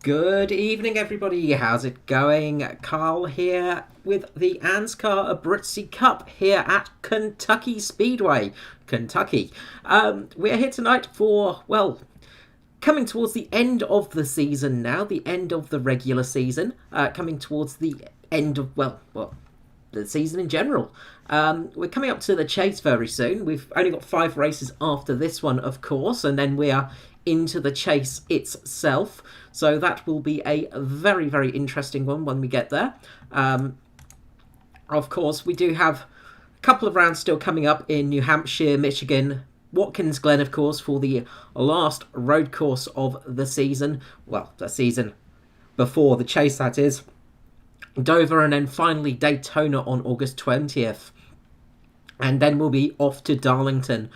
Good evening, everybody. How's it going? Carl here with the ANZCAR ABRUZZI Cup here at Kentucky Speedway, Kentucky. We're here tonight for, well, coming towards the end of the season now, the end of the regular season, coming towards the end of, the season in general. We're coming up to the chase very soon. We've only got 5 races after this one, of course, and then we are into the chase itself. So that will be a very, very interesting one when we get there. Of course, we do have a couple of rounds still coming up in New Hampshire, Michigan, Watkins Glen, of course, for the last road course of the season. Well, the season before the chase, that is. Dover, and then finally Daytona on August 20th. And then we'll be off to Darlington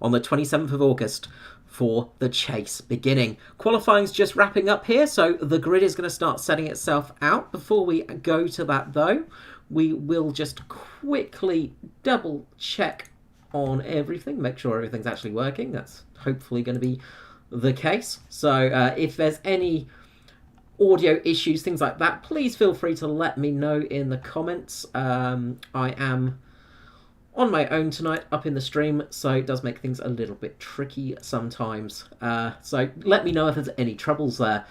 on the 27th of August for the chase beginning. Qualifying's just wrapping up here, so the grid is going to start setting itself out. Before we go to that, though, we will just quickly double check on everything, make sure everything's actually working. That's hopefully going to be the case. So if there's any audio issues, things like that, please feel free to let me know in the comments. I am on my own tonight up in the stream, so it does make things a little bit tricky sometimes. So let me know if there's any troubles there.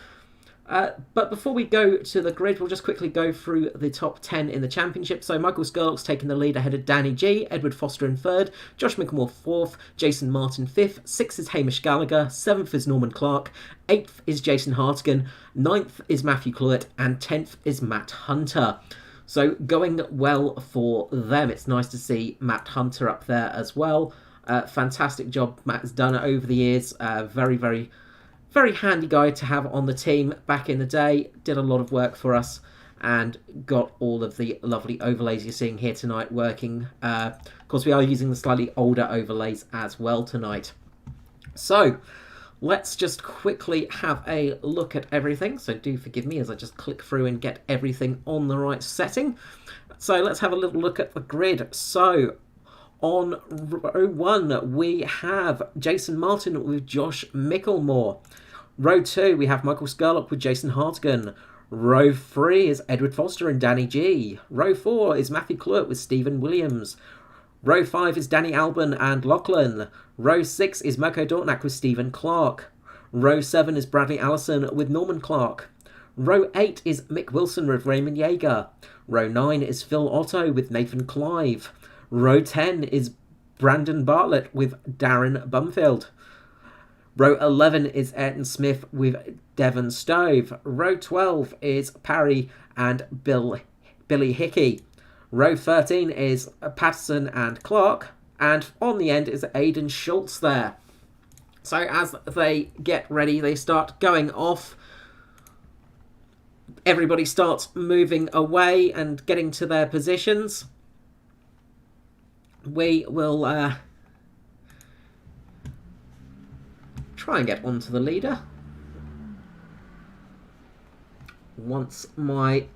But before we go to the grid, we'll just quickly go through the top 10 in the championship. So Michael Skurlock's taking the lead ahead of Danny G, Edward Foster in 3rd, Josh Mickelmore 4th, Jason Martin 5th, 6th is Hamish Gallagher, 7th is Norman Clark, 8th is Jason Hartigan, 9th is Matthew Cluett, and 10th is Matt Hunter. So going well for them. It's nice to see Matt Hunter up there as well. Fantastic job Matt has done over the years. Very, very, very handy guy to have on the team back in the day. Did a lot of work for us and got all of the lovely overlays you're seeing here tonight working. Of course, we are using the slightly older overlays as well tonight. So let's just quickly have a look at everything. So do forgive me as I just click through and get everything on the right setting. So let's have a little look at the grid. So on row 1, we have Jason Martin with Josh Mickelmore. Row 2, we have Michael Skurlock with Jason Hartigan. Row 3 is Edward Foster and Danny G. Row 4 is Matthew Cluett with Stephen Williams. Row 5 is Danny Albon and Lachlan. Row 6 is Mirko Dortnack with Stephen Clark. Row 7 is Bradley Allison with Norman Clark. Row 8 is Mick Wilson with Raymond Yeager. Row 9 is Phil Otto with Nathan Clive. Row 10 is Brandon Bartlett with Darren Bumfield. Row 11 is Ayrton Smith with Devon Stove. Row 12 is Parry and Billy Hickey. Row 13 is Patterson and Clark. And on the end is Aidan Schultz there. So as they get ready, they start going off. Everybody starts moving away and getting to their positions. We will try and get onto the leader. Once my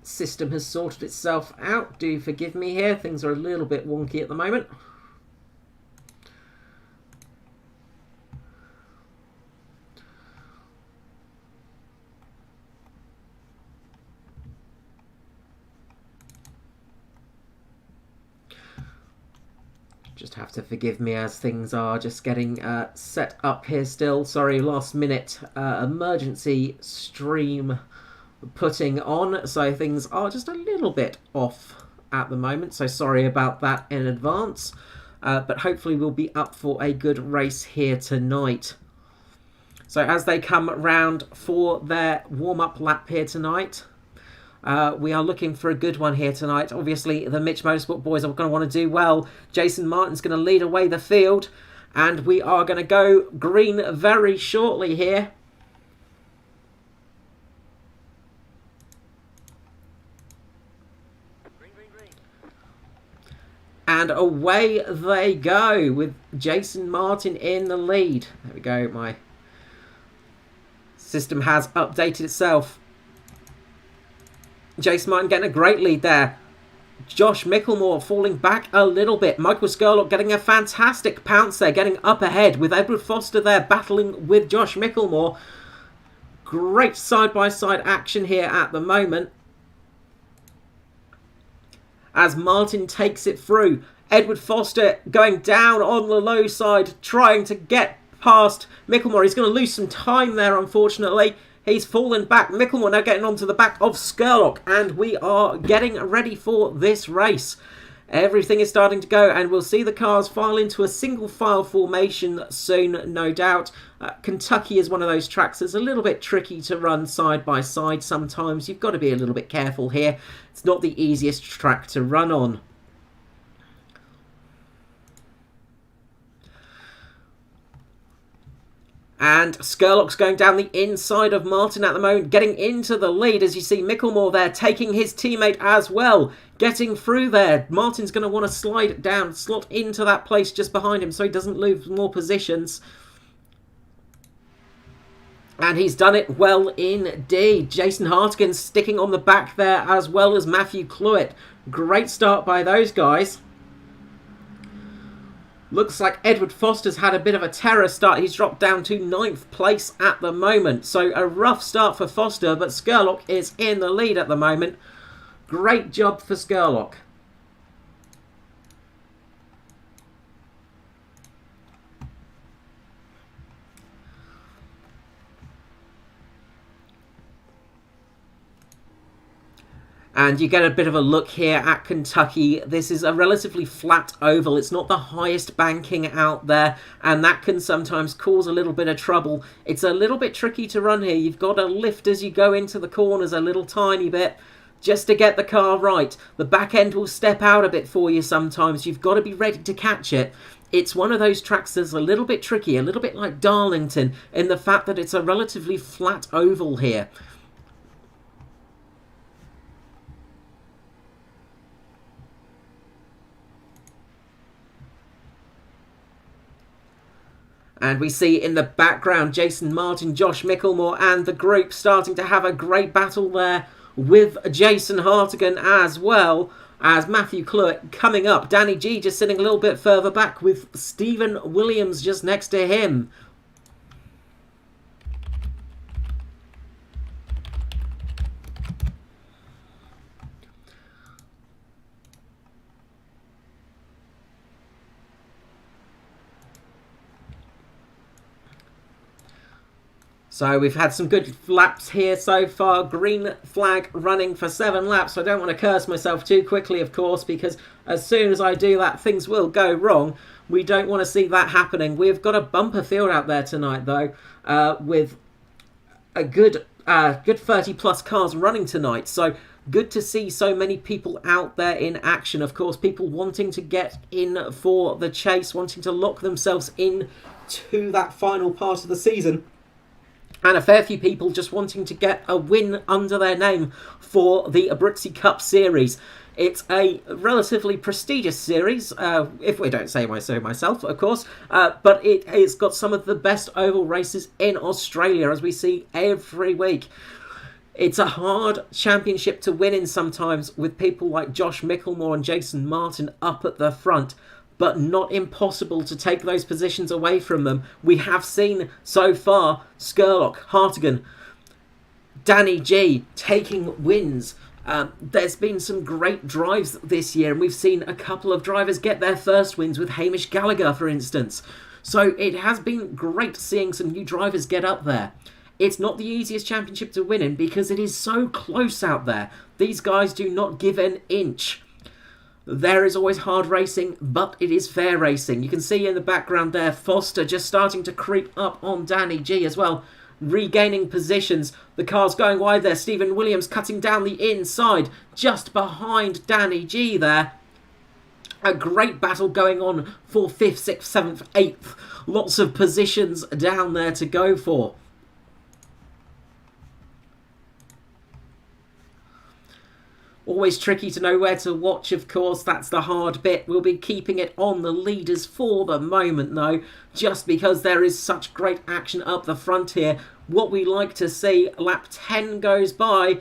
system has sorted itself out, do forgive me here, things are a little bit wonky at the moment. Just have to forgive me as things are just getting set up here still. Sorry, last minute emergency stream putting on, so things are just a little bit off at the moment, so sorry about that in advance, but hopefully we'll be up for a good race here tonight. So as they come round for their warm-up lap here tonight, we are looking for a good one here tonight. Obviously the Mitch Motorsport boys are going to want to do well. Jason Martin's going to lead away the field, and we are going to go green very shortly here. And away they go with Jason Martin in the lead. There we go. My system has updated itself. Jason Martin getting a great lead there. Josh Micklemore falling back a little bit. Michael Skurlock getting a fantastic pounce there, getting up ahead with Edward Foster there battling with Josh Micklemore. Great side-by-side action here at the moment as Martin takes it through. Edward Foster going down on the low side, trying to get past Micklemore. He's going to lose some time there, unfortunately. He's fallen back. Micklemore now getting onto the back of Skurlock, and we are getting ready for this race. Everything is starting to go, and we'll see the cars file into a single file formation soon, no doubt. Kentucky is one of those tracks that's a little bit tricky to run side by side sometimes. You've got to be a little bit careful here. It's not the easiest track to run on. And Skurlock's going down the inside of Martin at the moment, getting into the lead as you see Micklemore there taking his teammate as well, getting through there. Martin's going to want to slide down, slot into that place just behind him so he doesn't lose more positions. And he's done it well indeed. Jason Hartigan sticking on the back there as well as Matthew Cluett. Great start by those guys. Looks like Edward Foster's had a bit of a terror start. He's dropped down to 9th place at the moment. So a rough start for Foster, but Skurlock is in the lead at the moment. Great job for Skurlock. And you get a bit of a look here at Kentucky. This is a relatively flat oval. It's not the highest banking out there, and that can sometimes cause a little bit of trouble. It's a little bit tricky to run here. You've got to lift as you go into the corners a little tiny bit just to get the car right. The back end will step out a bit for you sometimes. You've got to be ready to catch it. It's one of those tracks that's a little bit tricky, a little bit like Darlington, in the fact that it's a relatively flat oval here. And we see in the background Jason Martin, Josh Micklemore and the group starting to have a great battle there with Jason Hartigan as well as Matthew Cluett coming up. Danny G just sitting a little bit further back with Stephen Williams just next to him. So we've had some good laps here so far. Green flag running for 7 laps. So I don't want to curse myself too quickly, of course, because as soon as I do that, things will go wrong. We don't want to see that happening. We've got a bumper field out there tonight, though, with a good 30-plus cars running tonight. So good to see so many people out there in action. Of course, people wanting to get in for the chase, wanting to lock themselves in to that final part of the season. And a fair few people just wanting to get a win under their name for the ABRUZZI Cup Series. It's a relatively prestigious series, if we don't say so myself, of course, but it's got some of the best oval races in Australia, as we see every week. It's a hard championship to win in sometimes, with people like Josh Micklemore and Jason Martin up at the front, but not impossible to take those positions away from them. We have seen so far Skurlock, Hartigan, Danny G taking wins. There's been some great drives this year, and we've seen a couple of drivers get their first wins with Hamish Gallagher, for instance. So it has been great seeing some new drivers get up there. It's not the easiest championship to win in because it is so close out there. These guys do not give an inch. There is always hard racing, but it is fair racing. You can see in the background there, Foster just starting to creep up on Danny G as well, regaining positions. The car's going wide there. Stephen Williams cutting down the inside, just behind Danny G there. A great battle going on for 5th, 6th, 7th, 8th. Lots of positions down there to go for. Always tricky to know where to watch, of course. That's the hard bit. We'll be keeping it on the leaders for the moment, though, just because there is such great action up the front here. What we like to see, lap 10 goes by,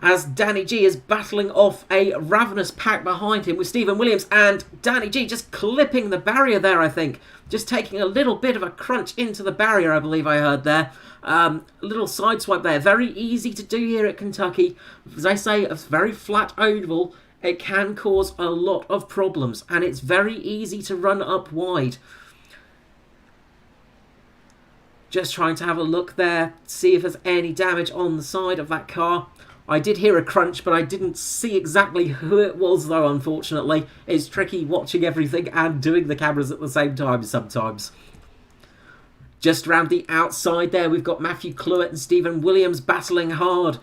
as Danny G is battling off a ravenous pack behind him with Stephen Williams, and Danny G just clipping the barrier there, I think. Just taking a little bit of a crunch into the barrier, I believe I heard there. A little side swipe there. Very easy to do here at Kentucky. As I say, a very flat oval. It can cause a lot of problems, and it's very easy to run up wide. Just trying to have a look there, see if there's any damage on the side of that car. I did hear a crunch, but I didn't see exactly who it was, though, unfortunately. It's tricky watching everything and doing the cameras at the same time sometimes. Just around the outside there, we've got Matthew Clewitt and Stephen Williams battling hard.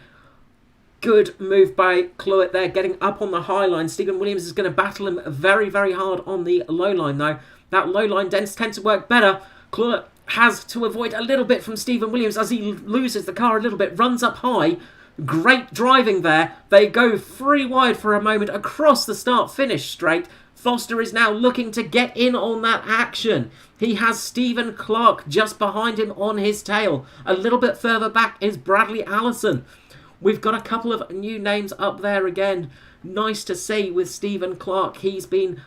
Good move by Clewitt there, getting up on the high line. Stephen Williams is going to battle him very, very hard on the low line, though. That low line tends to work better. Clewitt has to avoid a little bit from Stephen Williams as he loses the car a little bit, runs up high. Great driving there. They go free wide for a moment across the start-finish straight. Foster is now looking to get in on that action. He has Stephen Clark just behind him on his tail. A little bit further back is Bradley Allison. We've got a couple of new names up there again. Nice to see with Stephen Clark. He's been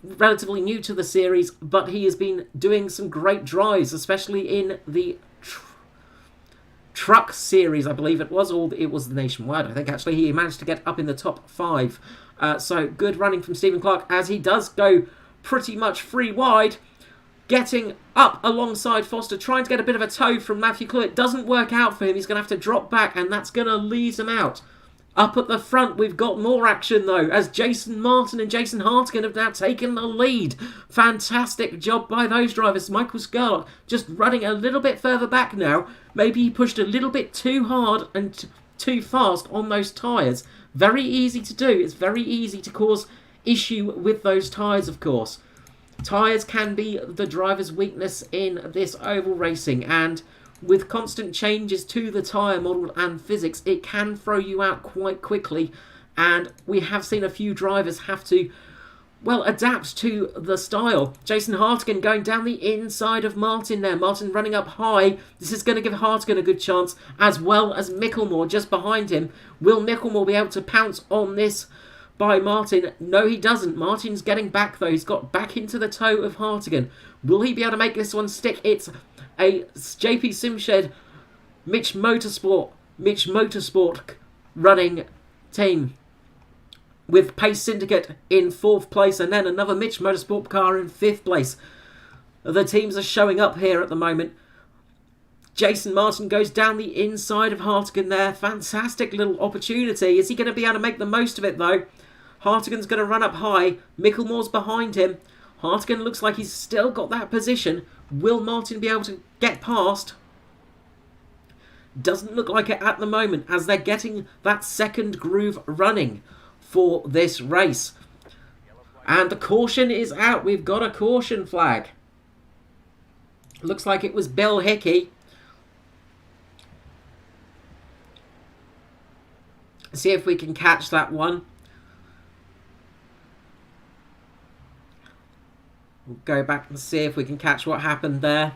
relatively new to the series, but he has been doing some great drives, especially in the truck series, I believe it was, or it was the nationwide, I think, actually. He managed to get up in the top 5. So good running from Stephen Clark as he does go pretty much free wide, getting up alongside Foster, trying to get a bit of a tow from Matthew Clewitt. Doesn't work out for him. He's going to have to drop back, and that's going to leave him out. Up at the front, we've got more action, though, as Jason Martin and Jason Hartigan have now taken the lead. Fantastic job by those drivers. Michael Skurlock just running a little bit further back now. Maybe he pushed a little bit too hard and too fast on those tyres. Very easy to do. It's very easy to cause issue with those tyres, of course. Tyres can be the driver's weakness in this oval racing, and with constant changes to the tyre model and physics, it can throw you out quite quickly, and we have seen a few drivers have to, well, adapt to the style. Jason Hartigan going down the inside of Martin there. Martin running up high. This is going to give Hartigan a good chance, as well as Micklemore just behind him. Will Micklemore be able to pounce on this by Martin? No, he doesn't. Martin's getting back, though. He's got back into the toe of Hartigan. Will he be able to make this one stick? It's a JP Simshed Mitch Motorsport running team with Pace Syndicate in 4th place, and then another Mitch Motorsport car in 5th place. The teams are showing up here at the moment. Jason Martin goes down the inside of Hartigan there. Fantastic little opportunity. Is he going to be able to make the most of it, though? Hartigan's going to run up high. Micklemore's behind him. Hartigan looks like he's still got that position. Will Martin be able to get past? Doesn't look like it at the moment, as they're getting that second groove running for this race. And the caution is out. We've got a caution flag. Looks like it was Bill Hickey. See if we can catch that one. We'll go back and see if we can catch what happened there.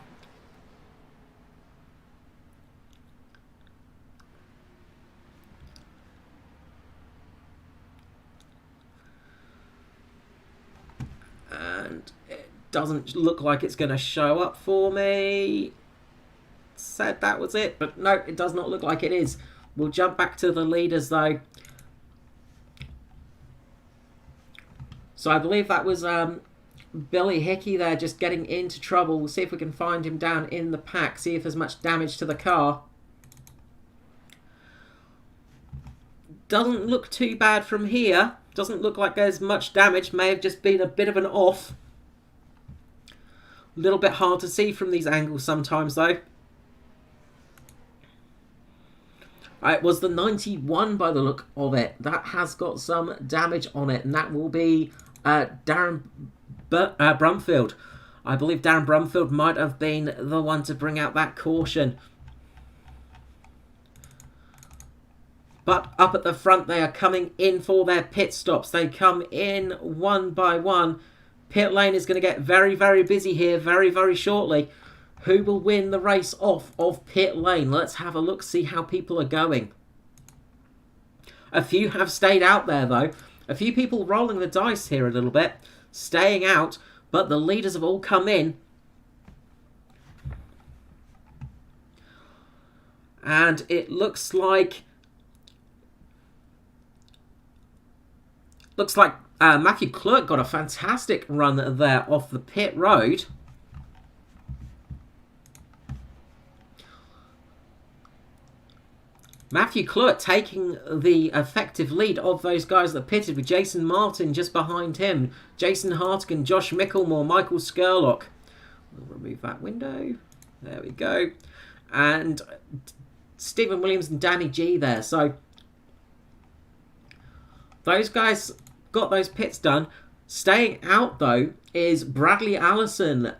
And it doesn't look like it's going to show up for me. Said that was it, but no, it does not look like it is. We'll jump back to the leaders, though. So I believe that was Billy Hickey there, just getting into trouble. We'll see if we can find him down in the pack, see if there's much damage to the car. Doesn't look too bad from here. Doesn't look like there's much damage. May have just been a bit of an off. A little bit hard to see from these angles sometimes, though. It was the 91 by the look of it. That has got some damage on it, and that will be Darren Brumfield. I believe Darren Brumfield might have been the one to bring out that caution. But up at the front, they are coming in for their pit stops. They come in one by one. Pit lane is going to get very, very busy here very, very shortly. Who will win the race off of pit lane? Let's have a look, see how people are going. A few have stayed out there, though. A few people rolling the dice here a little bit, staying out, but the leaders have all come in. And it looks like Matthew Clerk got a fantastic run there off the pit road. Matthew Clerk taking the effective lead of those guys that pitted, with Jason Martin just behind him. Jason Hartigan, Josh Micklemore, Michael Skurlock. We'll remove that window. There we go. And Stephen Williams and Danny G there. So those guys got those pits done. Staying out, though, is Bradley Allison,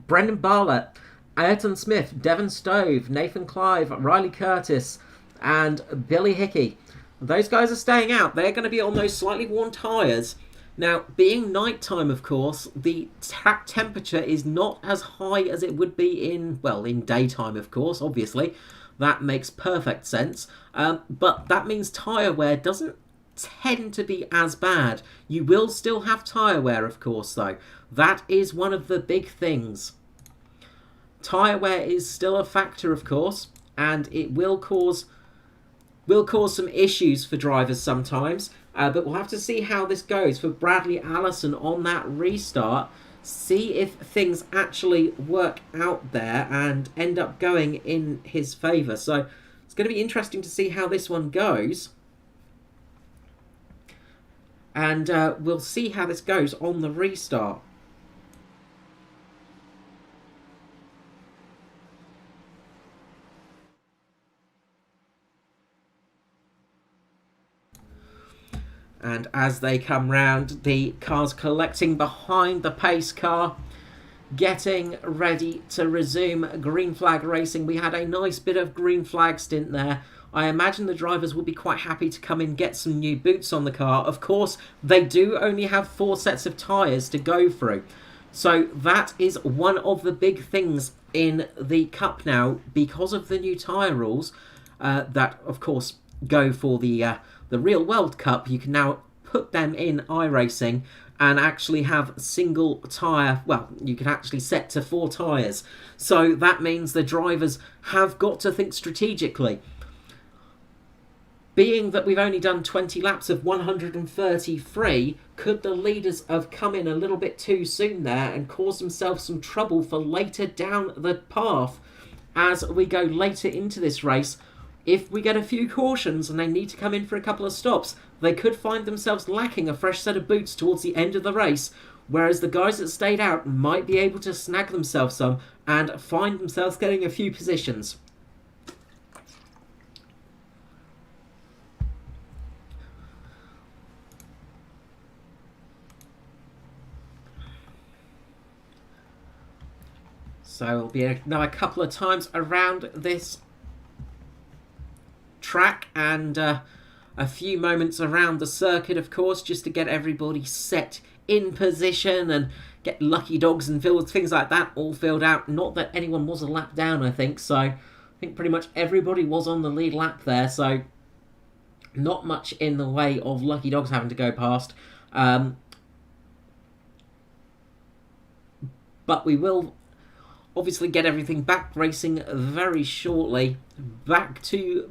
Brendan Barlett, Ayrton Smith, Devon Stove, Nathan Clive, Riley Curtis, and Billy Hickey. Those guys are staying out. They're going to be on those slightly worn tyres. Now, being nighttime, of course, the track temperature is not as high as it would be in daytime, of course, obviously. That makes perfect sense. But that means tyre wear doesn't tend to be as bad. You will still have tyre wear, of course, though. That is one of the big things. Tyre wear is still a factor, of course, and it will cause some issues for drivers sometimes. But we'll have to see how this goes for Bradley Allison on that restart. See if things actually work out there and end up going in his favour. So it's going to be interesting to see how this one goes. And we'll see how this goes on the restart. And as they come round, the cars collecting behind the pace car, getting ready to resume green flag racing. We had a nice bit of green flag stint there. I imagine the drivers will be quite happy to come in, get some new boots on the car. Of course, they do only have 4 sets of tyres to go through. So that is one of the big things in the Cup now, because of the new tyre rules that, of course, go for the real World Cup. You can now put them in iRacing and actually have single tyre. Well, you can actually set to 4 tyres. So that means the drivers have got to think strategically. Being that we've only done 20 laps of 133, could the leaders have come in a little bit too soon there and caused themselves some trouble for later down the path as we go later into this race? If we get a few cautions and they need to come in for a couple of stops, they could find themselves lacking a fresh set of boots towards the end of the race, whereas the guys that stayed out might be able to snag themselves some and find themselves getting a few positions. So it'll be another couple of times around this track and a few moments around the circuit, of course, just to get everybody set in position and get lucky dogs and things like that all filled out. Not that anyone was a lap down, I think. So I think pretty much everybody was on the lead lap there. So not much in the way of lucky dogs having to go past. But we will obviously get everything back racing very shortly, back to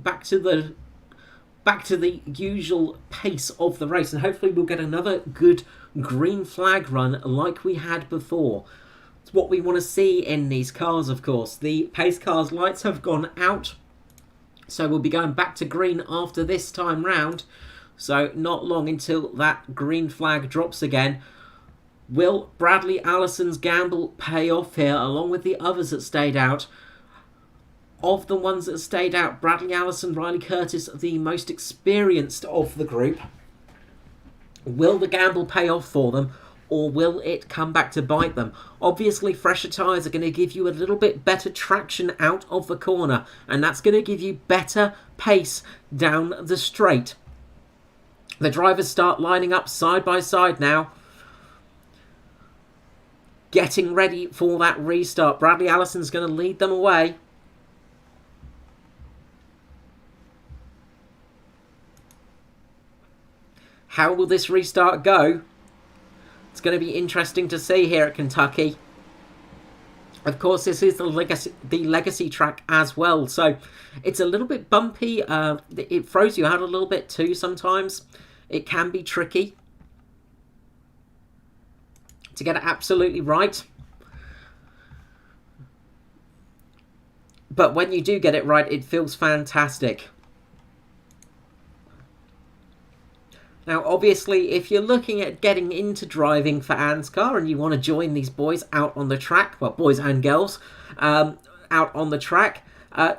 the usual pace of the race, and hopefully we'll get another good green flag run like we had before. It's what we want to see in these cars, of course. The pace cars' lights have gone out, so we'll be going back to green after this time round, so not long until that green flag drops again. Will Bradley Allison's gamble pay off here, along with the others that stayed out? Of the ones that stayed out, Bradley Allison, Riley Curtis, the most experienced of the group. Will the gamble pay off for them, or will it come back to bite them? Obviously, fresher tyres are going to give you a little bit better traction out of the corner, and that's going to give you better pace down the straight. The drivers start lining up side by side now, getting ready for that restart. Bradley Allison's going to lead them away. How will this restart go? It's going to be interesting to see here at Kentucky. Of course, this is the legacy track as well, so it's a little bit bumpy. It throws you out a little bit too sometimes. It can be tricky to get it absolutely right. But when you do get it right, it feels fantastic. Now, obviously, if you're looking at getting into driving for ANZCAR and you want to join these boys out on the track, well, boys and girls, out on the track,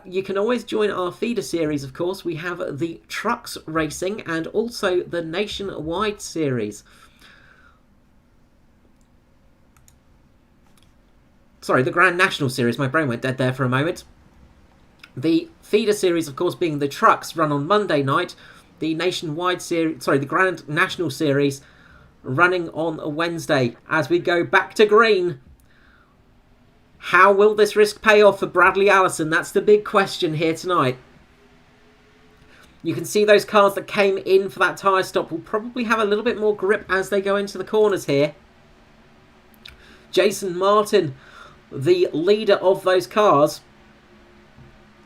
you can always join our feeder series, of course. We have the Trucks Racing and also the Nationwide Series. Sorry, the Grand National Series. My brain went dead there for a moment. The feeder series, of course, being the Trucks, run on Monday night. The Nationwide Series, sorry, the Grand National Series running on a Wednesday. As we go back to green, how will this risk pay off for Bradley Allison? That's the big question here tonight. You can see those cars that came in for that tyre stop will probably have a little bit more grip as they go into the corners here. Jason Martin, the leader of those cars.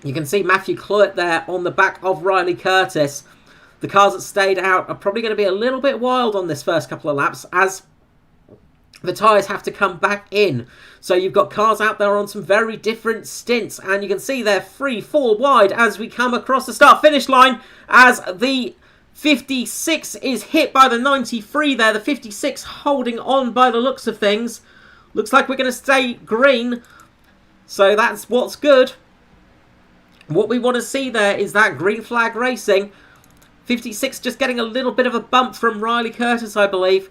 You can see Matthew Cluett there on the back of Riley Curtis. The cars that stayed out are probably going to be a little bit wild on this first couple of laps as the tyres have to come back in. So you've got cars out there on some very different stints. And you can see they're 3-4 wide as we come across the start-finish line as the 56 is hit by the 93 there. The 56 holding on by the looks of things. Looks like we're going to stay green. So that's what's good. What we want to see there is that green flag racing. 56 just getting a little bit of a bump from Riley Curtis, I believe.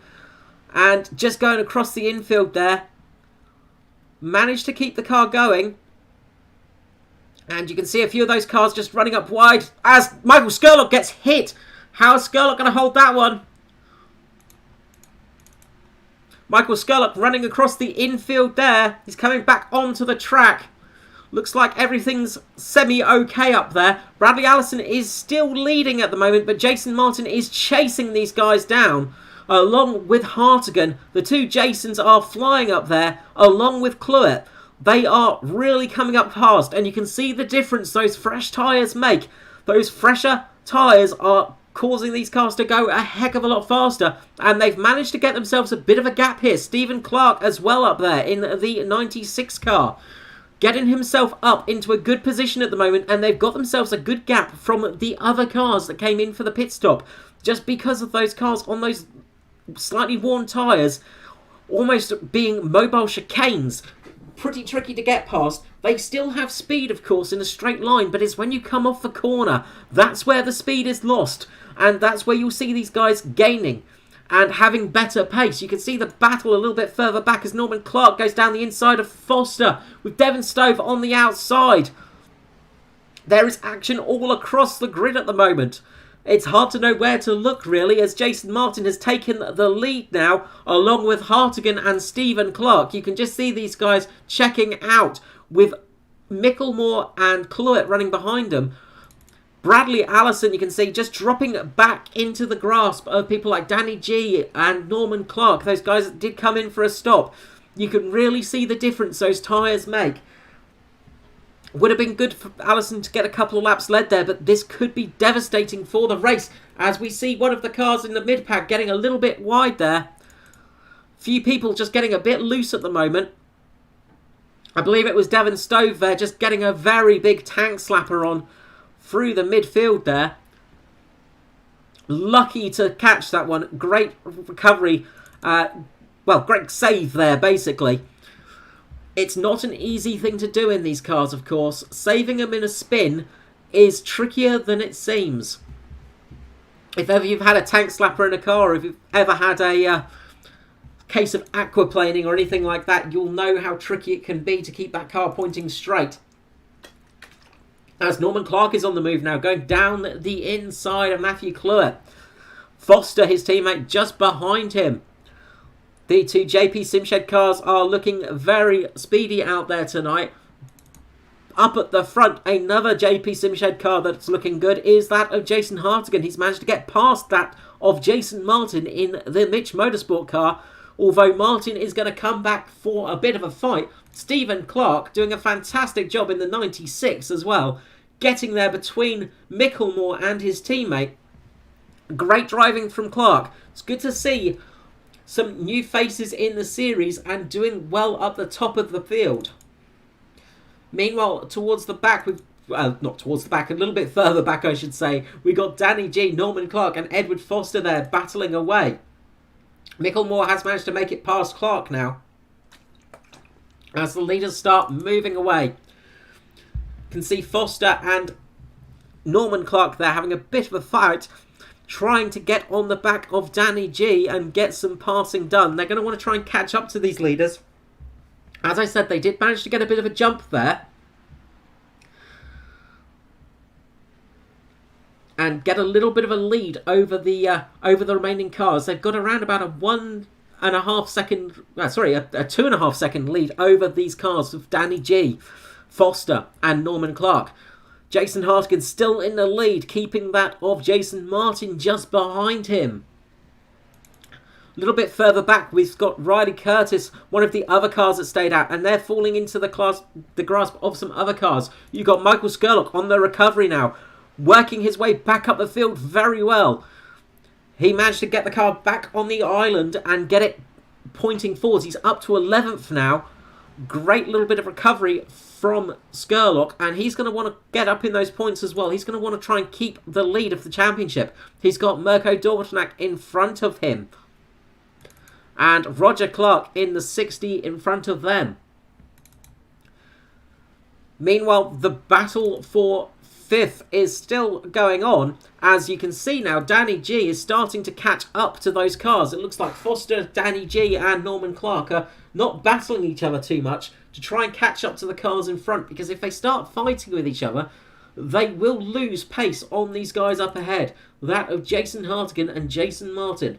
And just going across the infield there. Managed to keep the car going. And you can see a few of those cars just running up wide as Michael Skurlock gets hit. How's Skurlock going to hold that one? Michael Skurlock running across the infield there. He's coming back onto the track. Looks like everything's semi-okay up there. Bradley Allison is still leading at the moment, but Jason Martin is chasing these guys down. Along with Hartigan, the two Jasons are flying up there, along with Cluett. They are really coming up fast, and you can see the difference those fresh tyres make. Those fresher tyres are causing these cars to go a heck of a lot faster, and they've managed to get themselves a bit of a gap here. Stephen Clark as well up there in the 96 car. Getting himself up into a good position at the moment, and they've got themselves a good gap from the other cars that came in for the pit stop. Just because of those cars on those slightly worn tyres, almost being mobile chicanes, pretty tricky to get past. They still have speed, of course, in a straight line, but it's when you come off the corner, that's where the speed is lost, and that's where you'll see these guys gaining and having better pace. You can see the battle a little bit further back as Norman Clark goes down the inside of Foster with Devon Stove on the outside. There is action all across the grid at the moment. It's hard to know where to look, really, as Jason Martin has taken the lead now, along with Hartigan and Stephen Clark. You can just see these guys checking out with Micklemore and Cluett running behind them. Bradley Allison, you can see, just dropping back into the grasp of people like Danny G and Norman Clark. Those guys that did come in for a stop. You can really see the difference those tyres make. Would have been good for Allison to get a couple of laps led there, but this could be devastating for the race, as we see one of the cars in the mid-pack getting a little bit wide there. Few people just getting a bit loose at the moment. I believe it was Devon Stove there, just getting a very big tank slapper on through the midfield there. Lucky to catch that one. Great recovery. Well, great save there, basically. It's not an easy thing to do in these cars, of course. Saving them in a spin is trickier than it seems. If ever you've had a tank slapper in a car, or if you've ever had a case of aquaplaning or anything like that, you'll know how tricky it can be to keep that car pointing straight. As Norman Clark is on the move now, going down the inside of Matthew Cluett. Foster, his teammate, just behind him. The two JP Simshed cars are looking very speedy out there tonight. Up at the front, another JP Simshed car that's looking good is that of Jason Hartigan. He's managed to get past that of Jason Martin in the Mitch Motorsport car, although Martin is going to come back for a bit of a fight. Stephen Clark doing a fantastic job in the 96 as well, getting there between Micklemore and his teammate. Great driving from Clark. It's good to see some new faces in the series and doing well up the top of the field. Meanwhile, towards the back, not towards the back, a little bit further back I should say, we got Danny G, Norman Clark and Edward Foster there battling away. Micklemore has managed to make it past Clark now, as the leaders start moving away. Can see Foster and Norman Clark there having a bit of a fight, trying to get on the back of Danny G and get some passing done. They're going to want to try and catch up to these leaders. As I said, they did manage to get a bit of a jump there and get a little bit of a lead over the remaining cars. They've got around about a 2.5 second lead over these cars of Danny G, Foster and Norman Clark. Jason Hartigan still in the lead, keeping that of Jason Martin just behind him. A little bit further back, we've got Riley Curtis, one of the other cars that stayed out, and they're falling into the grasp of some other cars. You've got Michael Skurlock on the recovery now, working his way back up the field very well. He managed to get the car back on the island and get it pointing forwards. He's up to 11th now. Great little bit of recovery from Skurlock, and he's going to want to get up in those points as well. He's going to want to try and keep the lead of the championship. He's got Mirko Dortnak in front of him, and Roger Clark in the 60 in front of them. Meanwhile, the battle for 5th is still going on. As you can see now, Danny G is starting to catch up to those cars. It looks like Foster, Danny G and Norman Clark are not battling each other too much to try and catch up to the cars in front, because if they start fighting with each other, they will lose pace on these guys up ahead. That of Jason Hartigan and Jason Martin.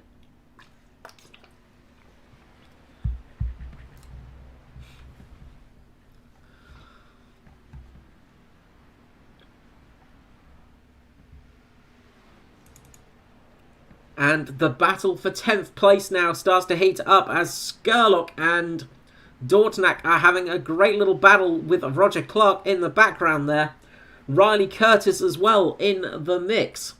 And the battle for 10th place now starts to heat up as Skurlock and Dortnak are having a great little battle with Roger Clark in the background there. Riley Curtis as well in the mix.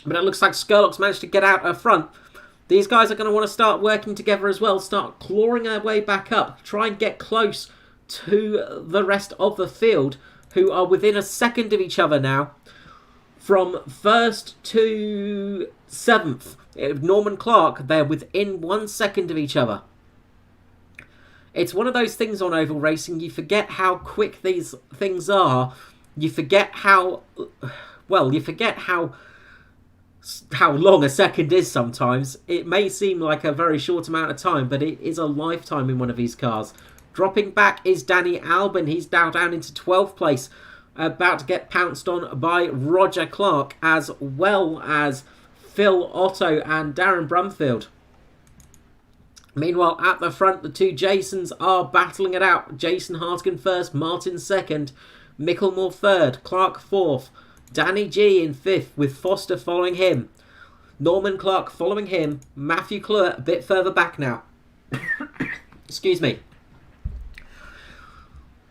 But it looks like Skurlock's managed to get out up front. These guys are going to want to start working together as well, start clawing their way back up, try and get close to the rest of the field, who are within a second of each other now. From 1st to 7th, Norman Clark, they're within 1 second of each other. It's one of those things on oval racing, you forget how quick these things are. You forget how long a second is sometimes. It may seem like a very short amount of time, but it is a lifetime in one of these cars. Dropping back is Danny Albin. He's now down into 12th place. About to get pounced on by Roger Clark, as well as Phil Otto and Darren Brumfield. Meanwhile, at the front, the two Jasons are battling it out. Jason Hartigan first, Martin second, Micklemore third, Clark fourth, Danny G in fifth, with Foster following him. Norman Clark following him. Matthew Cluett a bit further back now. Excuse me.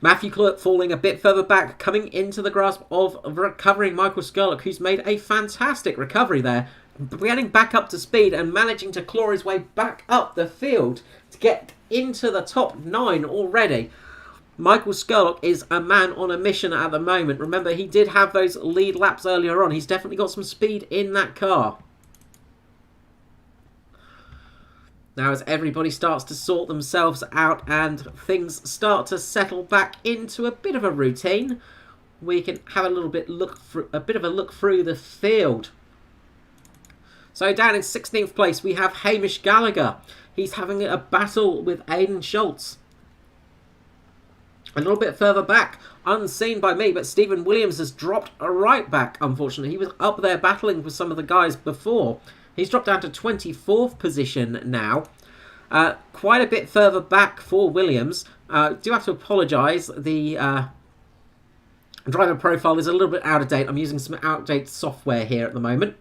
Matthew Cluett falling a bit further back, coming into the grasp of recovering Michael Skurlock, who's made a fantastic recovery there, getting back up to speed and managing to claw his way back up the field to get into the top 9 already. Michael Skurlock is a man on a mission at the moment. Remember, he did have those lead laps earlier on. He's definitely got some speed in that car. Now, as everybody starts to sort themselves out and things start to settle back into a bit of a routine, we can have a bit of a look through the field. So down in 16th place, we have Hamish Gallagher. He's having a battle with Aidan Schultz. A little bit further back, unseen by me, but Stephen Williams has dropped right back, unfortunately. He was up there battling with some of the guys before. He's dropped down to 24th position now. Quite a bit further back for Williams. Do have to apologise. The driver profile is a little bit out of date. I'm using some outdated software here at the moment.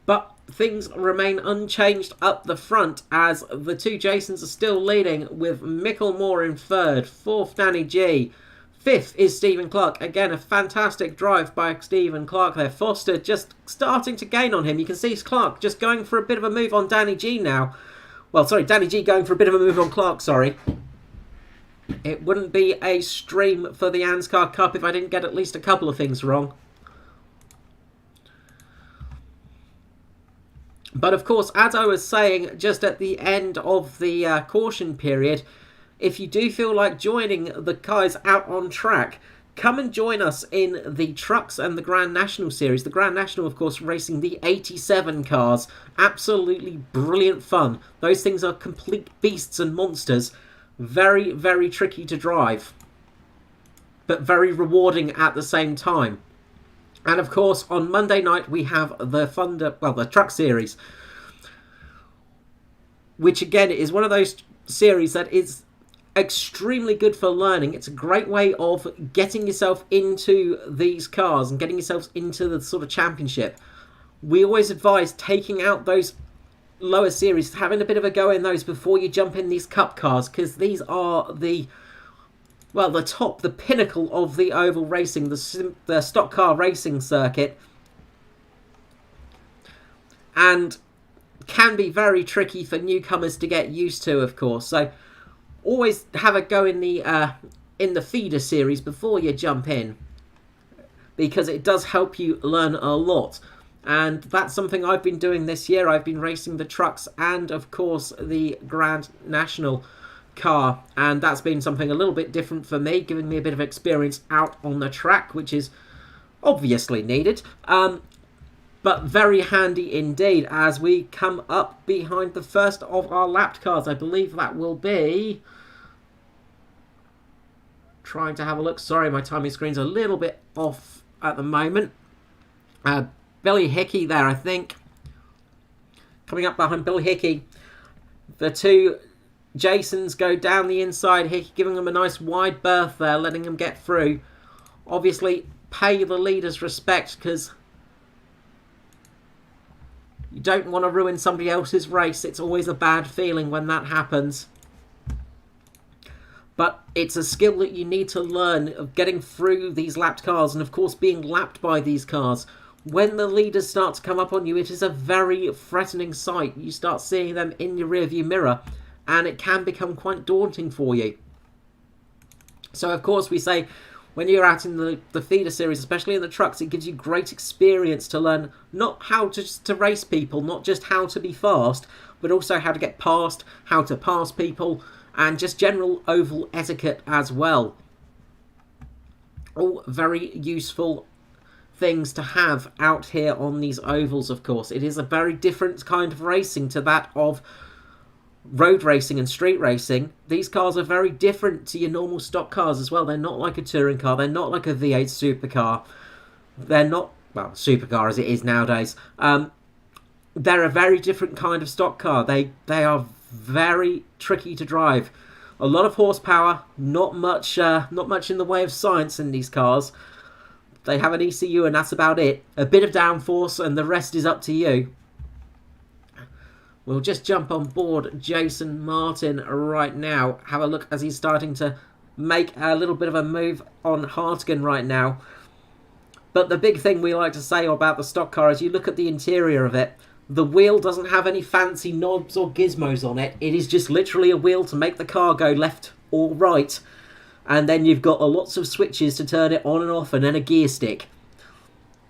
But things remain unchanged up the front as the two Jasons are still leading with Micklemore in third, fourth Danny G, fifth is Stephen Clark. Again, a fantastic drive by Stephen Clark there. Foster just starting to gain on him. You can see Clark just going for a bit of a move on Danny G now. Well, sorry, Danny G going for a bit of a move on Clark, sorry. It wouldn't be a stream for the ANZCAR Cup if I didn't get at least a couple of things wrong. But of course, as I was saying just at the end of the caution period, if you do feel like joining the guys out on track, come and join us in the Trucks and the Grand National Series. The Grand National, of course, racing the 87 cars. Absolutely brilliant fun. Those things are complete beasts and monsters. Very, very tricky to drive, but very rewarding at the same time. And of course, on Monday night, we have the Truck Series, which again is one of those series that is extremely good for learning. It's a great way of getting yourself into these cars and getting yourself into the sort of championship. We always advise taking out those lower series, having a bit of a go in those before you jump in these cup cars, because these are the top, the pinnacle of the oval racing, the stock car racing circuit, and can be very tricky for newcomers to get used to, of course. So always have a go in the feeder series before you jump in, because it does help you learn a lot. And that's something I've been doing this year. I've been racing the trucks and, of course, the Grand National car, and that's been something a little bit different for me, giving me a bit of experience out on the track, which is obviously needed, but very handy indeed as we come up behind the first of our lapped cars. I believe that will be, trying to have a look, sorry, my timing screen's a little bit off at the moment. Billy Hickey there, I think, coming up behind Billy Hickey. The two Jasons go down the inside, Hickey giving them a nice wide berth there, letting them get through. Obviously, pay the leaders respect, because you don't want to ruin somebody else's race. It's always a bad feeling when that happens. But it's a skill that you need to learn, of getting through these lapped cars, and of course being lapped by these cars. When the leaders start to come up on you, it is a very threatening sight. You start seeing them in your rearview mirror, and it can become quite daunting for you. So, of course, we say when you're out in the feeder series, especially in the trucks, it gives you great experience to learn not how to race people, not just how to be fast, but also how to get past, how to pass people, and just general oval etiquette as well. All very useful things to have out here on these ovals, of course. It is a very different kind of racing to that of road racing and street racing. These cars are very different to your normal stock cars as well. They're not like a touring car. They're not like a V8 supercar. They're not, well, supercar as it is nowadays. They're a very different kind of stock car. They are very tricky to drive. A lot of horsepower, not much in the way of science in these cars. They have an ECU and that's about it. A bit of downforce and the rest is up to you. We'll just jump on board Jason Martin right now. Have a look as he's starting to make a little bit of a move on Hartigan right now. But the big thing we like to say about the stock car is you look at the interior of it. The wheel doesn't have any fancy knobs or gizmos on it. It is just literally a wheel to make the car go left or right. And then you've got lots of switches to turn it on and off, and then a gear stick.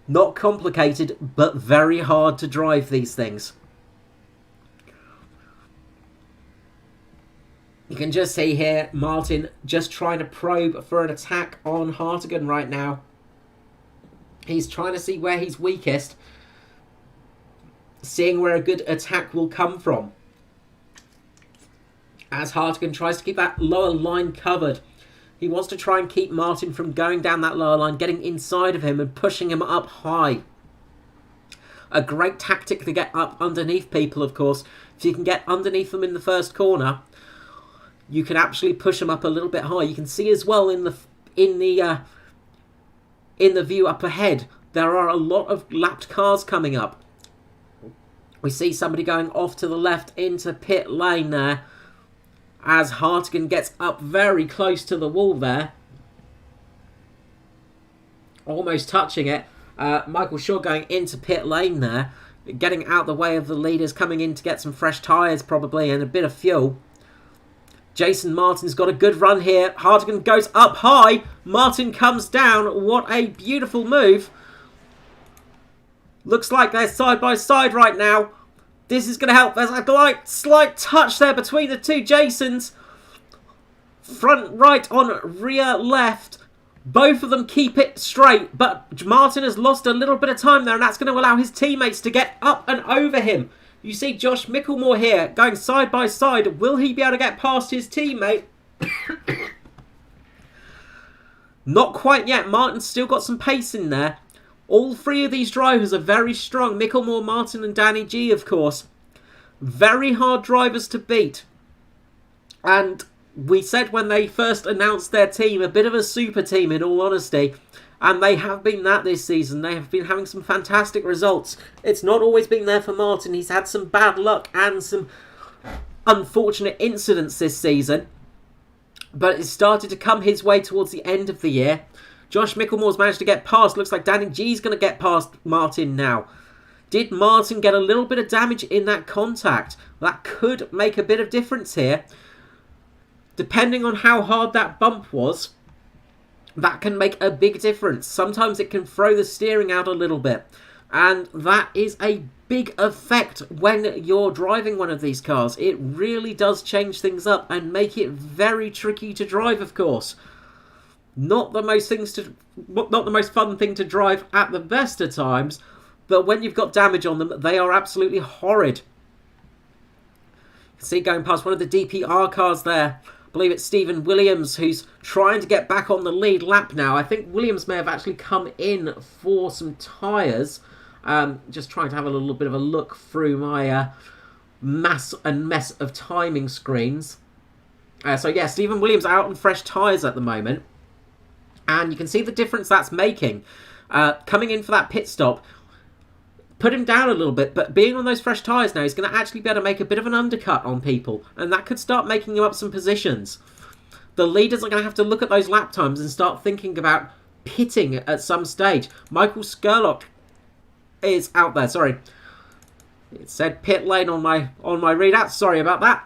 Not complicated, but very hard to drive these things. You can just see here, Martin just trying to probe for an attack on Hartigan right now. He's trying to see where he's weakest, seeing where a good attack will come from. As Hartigan tries to keep that lower line covered. He wants to try and keep Martin from going down that lower line, getting inside of him and pushing him up high. A great tactic to get up underneath people, of course. If you can get underneath them in the first corner, you can actually push them up a little bit high. You can see as well in the view up ahead, there are a lot of lapped cars coming up. We see somebody going off to the left into pit lane there, as Hartigan gets up very close to the wall there, almost touching it. Michael Shaw going into pit lane there, getting out the way of the leaders, coming in to get some fresh tyres probably and a bit of fuel. Jason Martin's got a good run here. Hartigan goes up high. Martin comes down. What a beautiful move. Looks like they're side by side right now. This is going to help. There's a slight touch there between the two Jasons. Front right on rear left. Both of them keep it straight, but Martin has lost a little bit of time there, and that's going to allow his teammates to get up and over him. You see Josh Micklemore here going side by side. Will he be able to get past his teammate? Not quite yet. Martin's still got some pace in there. All three of these drivers are very strong. Micklemore, Martin and Danny G, of course. Very hard drivers to beat. And we said when they first announced their team, a bit of a super team in all honesty. And they have been that this season. They have been having some fantastic results. It's not always been there for Martin. He's had some bad luck and some unfortunate incidents this season. But it's started to come his way towards the end of the year. Josh Micklemore's managed to get past. Looks like Danny G's going to get past Martin now. Did Martin get a little bit of damage in that contact? That could make a bit of difference here. Depending on how hard that bump was, that can make a big difference. Sometimes it can throw the steering out a little bit. And that is a big effect when you're driving one of these cars. It really does change things up and make it very tricky to drive, of course. Not the most fun thing to drive at the best of times, but when you've got damage on them, they are absolutely horrid. You can see going past one of the DPR cars there. I believe it's Stephen Williams who's trying to get back on the lead lap now. I think Williams may have actually come in for some tyres. Just trying to have a little bit of a look through my mass and mess of timing screens. So yeah, Stephen Williams out on fresh tyres at the moment. And you can see the difference that's making. Coming in for that pit stop, put him down a little bit, but being on those fresh tyres now, he's going to actually be able to make a bit of an undercut on people, and that could start making him up some positions. The leaders are going to have to look at those lap times and start thinking about pitting at some stage. Michael Skurlock is out there, sorry. It said pit lane on my readout, sorry about that.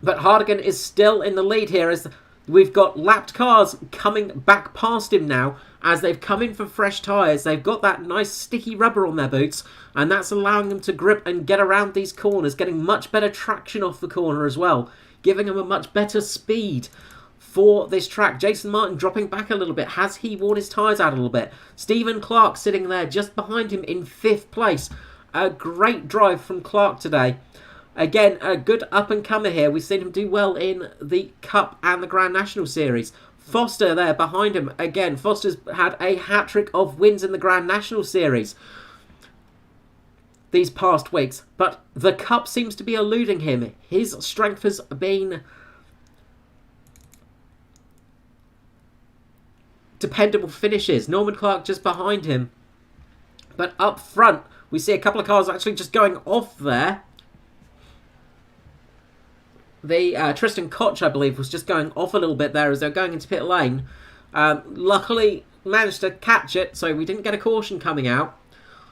But Hartigan is still in the lead here as we've got lapped cars coming back past him now as they've come in for fresh tyres. They've got that nice sticky rubber on their boots, and that's allowing them to grip and get around these corners, getting much better traction off the corner as well, giving them a much better speed for this track. Jason Martin dropping back a little bit. Has he worn his tyres out a little bit? Stephen Clark sitting there just behind him in 5th place. A great drive from Clark today. Again, a good up-and-comer here. We've seen him do well in the Cup and the Grand National Series. Foster there behind him. Again, Foster's had a hat-trick of wins in the Grand National Series these past weeks. But the Cup seems to be eluding him. His strength has been dependable finishes. Norman Clark just behind him. But up front, we see a couple of cars actually just going off there. The Tristan Koch, I believe, was just going off a little bit there as they're going into pit lane. Luckily, managed to catch it, so we didn't get a caution coming out.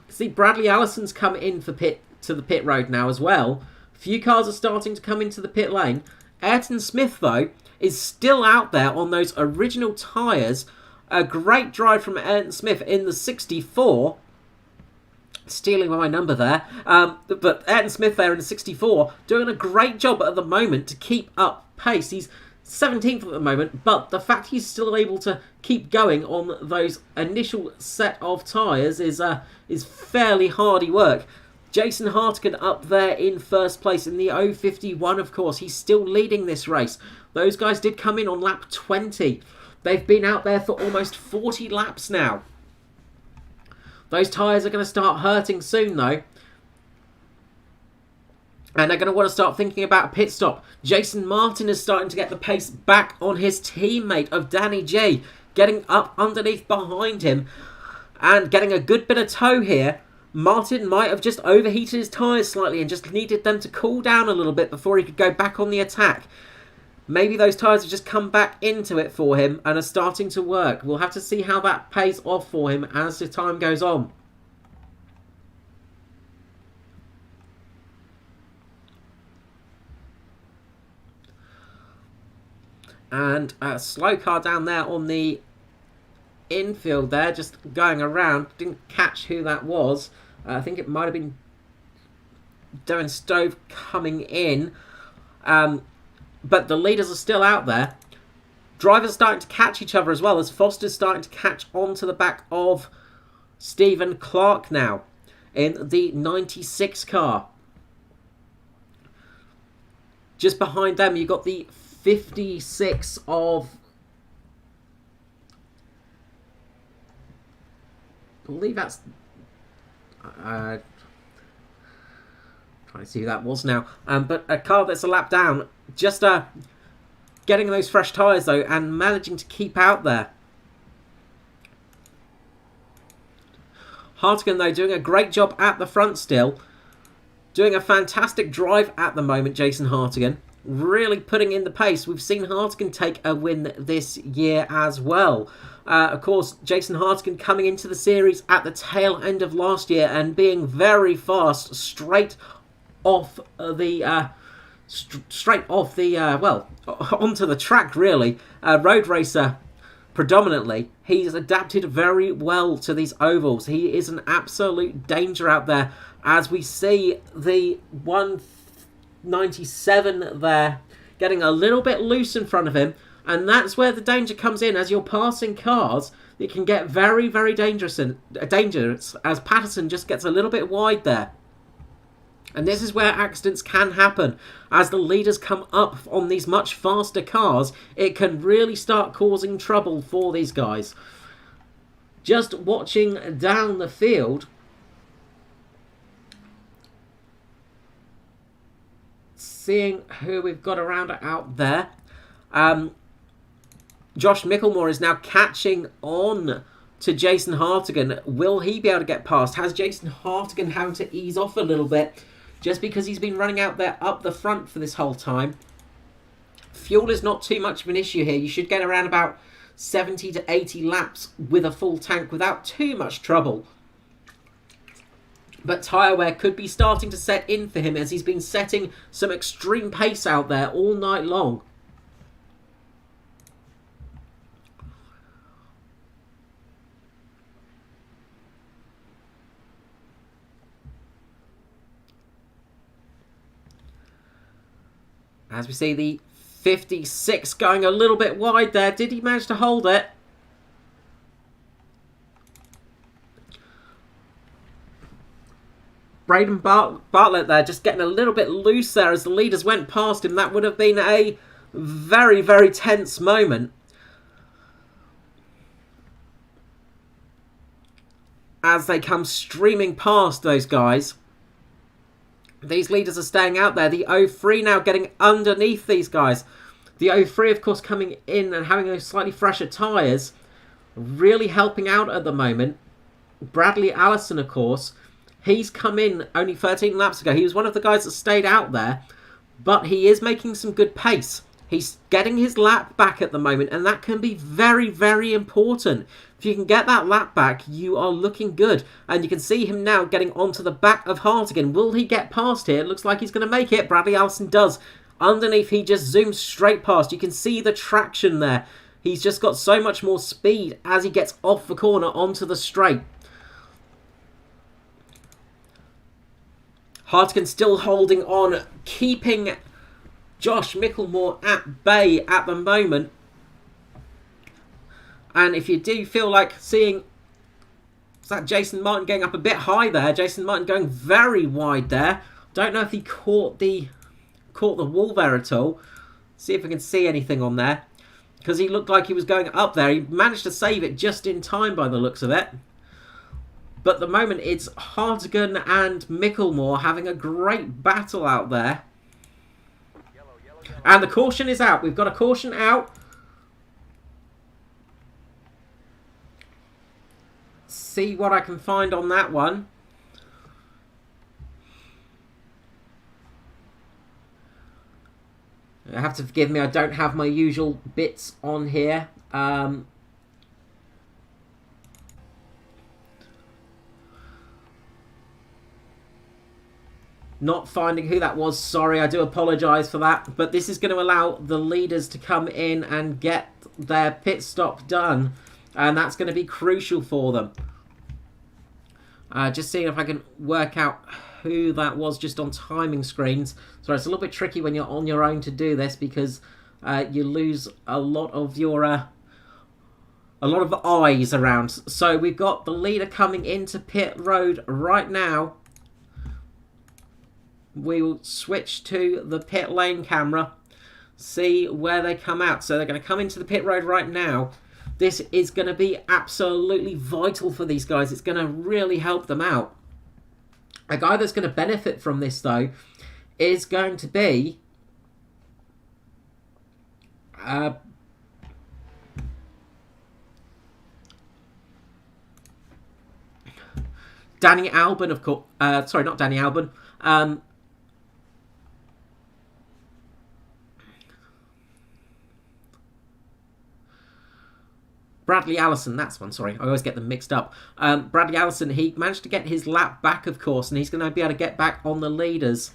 See, Bradley Allison's come in for to the pit road now as well. A few cars are starting to come into the pit lane. Ayrton Smith, though, is still out there on those original tyres. A great drive from Ayrton Smith in the 64. Stealing my number there. But Ayrton Smith there in the 64 doing a great job at the moment to keep up pace. He's 17th at the moment, but the fact he's still able to keep going on those initial set of tyres is fairly hardy work. Jason Hartigan up there in first place in the 051, of course. He's still leading this race. Those guys did come in on lap 20. They've been out there for almost 40 laps now. Those tyres are going to start hurting soon, though. And they're going to want to start thinking about a pit stop. Jason Martin is starting to get the pace back on his teammate of Danny G. Getting up underneath behind him. And getting a good bit of tow here. Martin might have just overheated his tyres slightly and just needed them to cool down a little bit before he could go back on the attack. Maybe those tyres have just come back into it for him and are starting to work. We'll have to see how that pays off for him as the time goes on. And a slow car down there on the infield there, just going around. Didn't catch who that was. I think it might have been Darren Stove coming in. But the leaders are still out there. Drivers starting to catch each other as well, as Foster's starting to catch onto the back of Stephen Clark now in the 96 car. Just behind them, you've got the 56 of... I believe that's... trying to see who that was now. But a car that's a lap down. Just getting those fresh tyres, though, and managing to keep out there. Hartigan, though, doing a great job at the front still. Doing a fantastic drive at the moment, Jason Hartigan. Really putting in the pace. We've seen Hartigan take a win this year as well. Of course, Jason Hartigan coming into the series at the tail end of last year and being very fast straight off the... well, onto the track, really. Road racer, predominantly. He's adapted very well to these ovals. He is an absolute danger out there, as we see the 197 there getting a little bit loose in front of him. And that's where the danger comes in. As you're passing cars, it can get very, very dangerous as Patterson just gets a little bit wide there. And this is where accidents can happen. As the leaders come up on these much faster cars, it can really start causing trouble for these guys. Just watching down the field, seeing who we've got around out there. Josh Micklemore is now catching on to Jason Hartigan. Will he be able to get past? Has Jason Hartigan having to ease off a little bit just because he's been running out there up the front for this whole time? Fuel is not too much of an issue here. You should get around about 70 to 80 laps with a full tank without too much trouble. But tyre wear could be starting to set in for him, as he's been setting some extreme pace out there all night long. As we see the 56 going a little bit wide there. Did he manage to hold it? Braden Bartlett there just getting a little bit loose there as the leaders went past him. That would have been a very, very tense moment. As they come streaming past those guys. These leaders are staying out there. The 03 now getting underneath these guys. The 03, of course, coming in and having those slightly fresher tyres. Really helping out at the moment. Bradley Allison, of course. He's come in only 13 laps ago. He was one of the guys that stayed out there. But he is making some good pace. He's getting his lap back at the moment. And that can be very, very important. If you can get that lap back, you are looking good. And you can see him now getting onto the back of Hartigan. Will he get past here? It looks like he's going to make it. Bradley Allison does. Underneath, he just zooms straight past. You can see the traction there. He's just got so much more speed as he gets off the corner onto the straight. Hartigan still holding on, keeping Josh Micklemore at bay at the moment. And if you do feel like seeing that Jason Martin going up a bit high there. Jason Martin going very wide there. Don't know if he caught the wall there at all. See if I can see anything on there. Because he looked like he was going up there. He managed to save it just in time by the looks of it. But at the moment it's Hartigan and Micklemore having a great battle out there. And the caution is out. We've got a caution out. See what I can find on that one. You have to forgive me, I don't have my usual bits on here. Not finding who that was, sorry, I do apologise for that. But this is going to allow the leaders to come in and get their pit stop done. And that's going to be crucial for them. Just seeing if I can work out who that was just on timing screens. So it's a little bit tricky when you're on your own to do this because you lose a lot of your eyes around. So we've got the leader coming into pit road right now. We will switch to the pit lane camera, see where they come out. So they're going to come into the pit road right now. This is going to be absolutely vital for these guys. It's going to really help them out. A guy that's going to benefit from this, though, is going to be Danny Albon, of course. Sorry, not Danny Albon. Bradley Allison, that's one, sorry. I always get them mixed up. Bradley Allison, he managed to get his lap back, of course, and he's going to be able to get back on the leaders.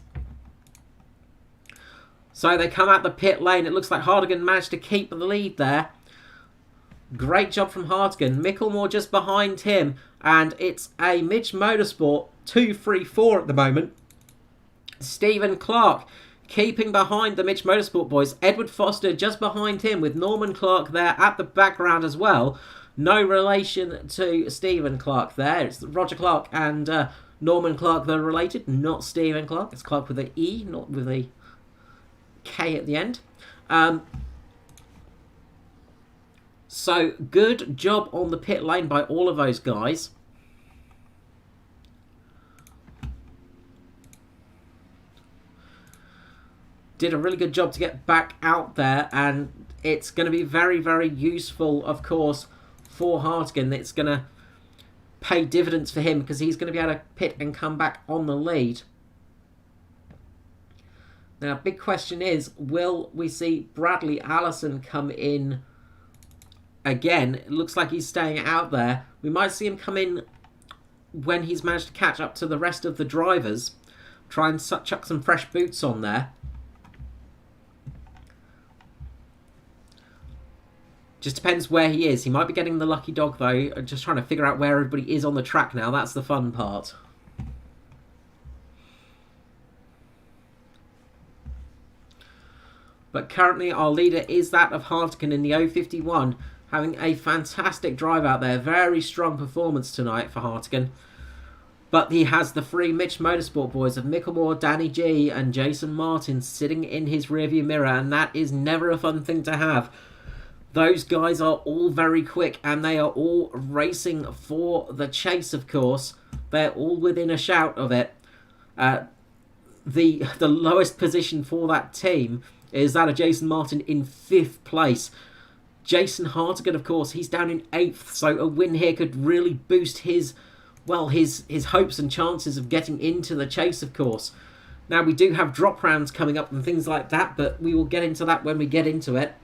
So they come out the pit lane. It looks like Hartigan managed to keep the lead there. Great job from Hartigan. Micklemore just behind him, and it's a Midge Motorsport 2-3-4 at the moment. Stephen Clark keeping behind the Midge Motorsport boys. Edward Foster just behind him with Norman Clark there at the background as well. No relation to Stephen Clark there. It's Roger Clark and Norman Clark that are related, not Stephen Clark. It's Clark with an E, not with a K at the end. So good job on the pit lane by all of those guys. Did a really good job to get back out there, and it's going to be very, very useful, of course, for Hartigan. It's going to pay dividends for him because he's going to be able to pit and come back on the lead. Now, big question is, will we see Bradley Allison come in again? It looks like he's staying out there. We might see him come in when he's managed to catch up to the rest of the drivers. Try and chuck some fresh boots on there. Just depends where he is. He might be getting the lucky dog, though. Just trying to figure out where everybody is on the track now. That's the fun part. But currently our leader is that of Hartigan in the 051. Having a fantastic drive out there. Very strong performance tonight for Hartigan. But he has the three Midge Motorsport boys of Micklemore, Danny G and Jason Martin sitting in his rearview mirror. And that is never a fun thing to have. Those guys are all very quick and they are all racing for the chase, of course. They're all within a shout of it. The lowest position for that team is that of Jason Martin in 5th place. Jason Hartigan, of course, he's down in 8th, so a win here could really boost his hopes and chances of getting into the chase, of course. Now, we do have drop rounds coming up and things like that, but we will get into that when we get into it.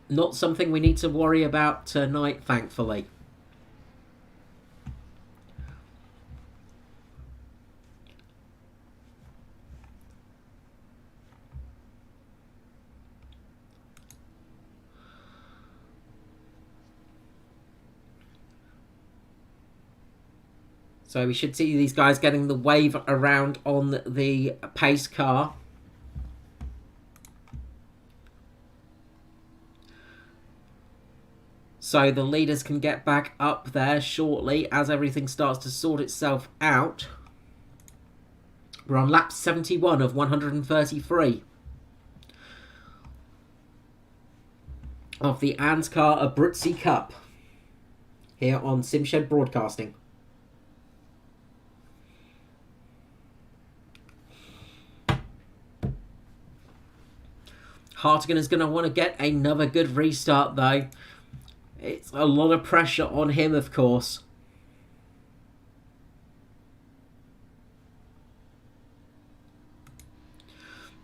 Not something we need to worry about tonight, thankfully. So we should see these guys getting the wave around on the pace car. So the leaders can get back up there shortly as everything starts to sort itself out. We're on lap 71 of 133 of the ANZCAR ABRUZZI Cup here on Simshed Broadcasting. Hartigan is going to want to get another good restart though. It's a lot of pressure on him, of course.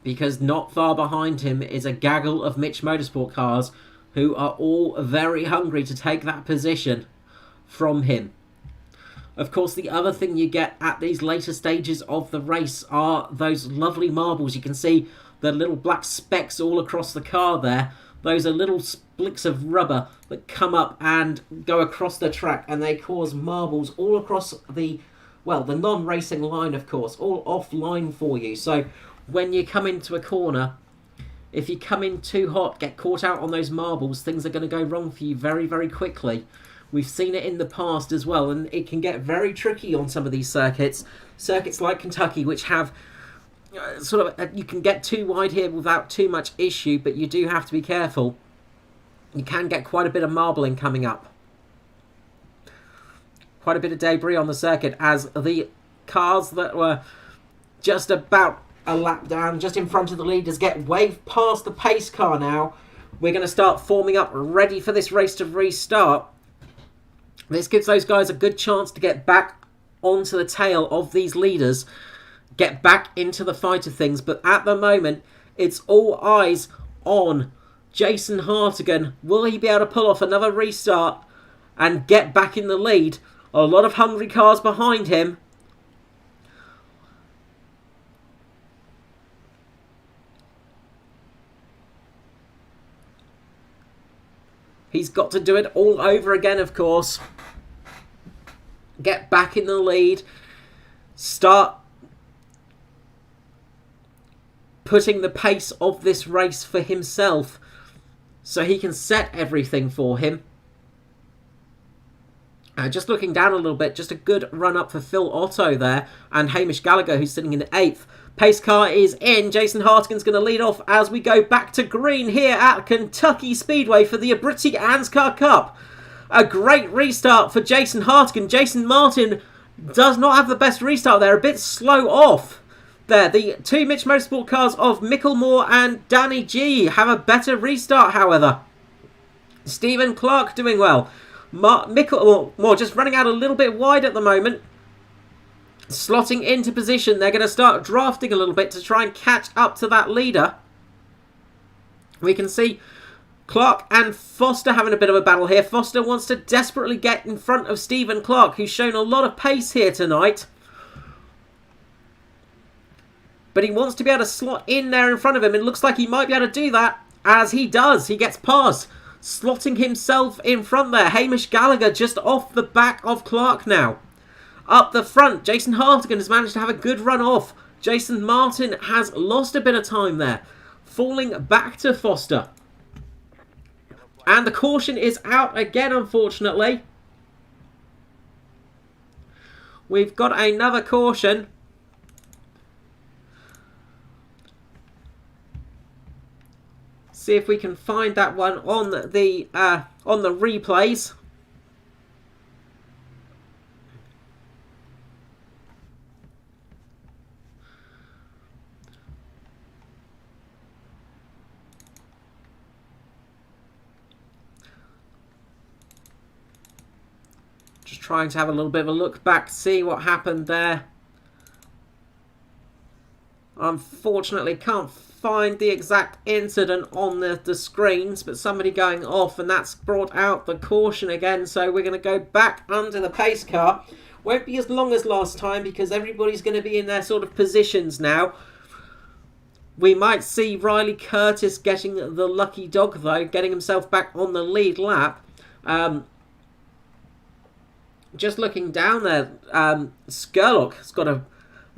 Because not far behind him is a gaggle of Mitch Motorsport cars who are all very hungry to take that position from him. Of course, the other thing you get at these later stages of the race are those lovely marbles. You can see the little black specks all across the car there. Those are little splicks of rubber that come up and go across the track, and they cause marbles all across the, well, the non-racing line, of course, all offline for you. So when you come into a corner, if you come in too hot, get caught out on those marbles, things are going to go wrong for you very, very quickly. We've seen it in the past as well, and it can get very tricky on some of these circuits. Circuits like Kentucky, which have you can get too wide here without too much issue, but you do have to be careful. You can get quite a bit of marbling coming up. Quite a bit of debris on the circuit as the cars that were just about a lap down, just in front of the leaders, get waved past the pace car now. We're going to start forming up, ready for this race to restart. This gives those guys a good chance to get back onto the tail of these leaders, get back into the fight of things. But at the moment, it's all eyes on Jason Hartigan. Will he be able to pull off another restart and get back in the lead? A lot of hungry cars behind him. He's got to do it all over again, of course. Get back in the lead. Start putting the pace of this race for himself so he can set everything for him. Just looking down a little bit, just a good run up for Phil Otto there and Hamish Gallagher, who's sitting in 8th. Pace car is in. Jason Hartigan's going to lead off as we go back to green here at Kentucky Speedway for the ABRUZZI Anzcar Cup. A great restart for Jason Hartigan. Jason Martin does not have the best restart there, a bit slow off there. The two Mitch Motorsport cars of Micklemore and Danny G have a better restart, however. Stephen Clark doing well. Micklemore just running out a little bit wide at the moment. Slotting into position. They're going to start drafting a little bit to try and catch up to that leader. We can see Clark and Foster having a bit of a battle here. Foster wants to desperately get in front of Stephen Clark, who's shown a lot of pace here tonight. But he wants to be able to slot in there in front of him. It looks like he might be able to do that, as he does. He gets past, slotting himself in front there. Hamish Gallagher just off the back of Clark now. Up the front, Jason Hartigan has managed to have a good run off. Jason Martin has lost a bit of time there, falling back to Foster. And the caution is out again, unfortunately. We've got another caution. See if we can find that one on the replays. Just trying to have a little bit of a look back, see what happened there. Unfortunately, can't find the exact incident on the screens, but somebody going off, and that's brought out the caution again. So we're going to go back under the pace car. Won't be as long as last time because everybody's going to be in their sort of positions now. We might see Riley Curtis getting the lucky dog, though, getting himself back on the lead lap. Just looking down there, Skurlock's got a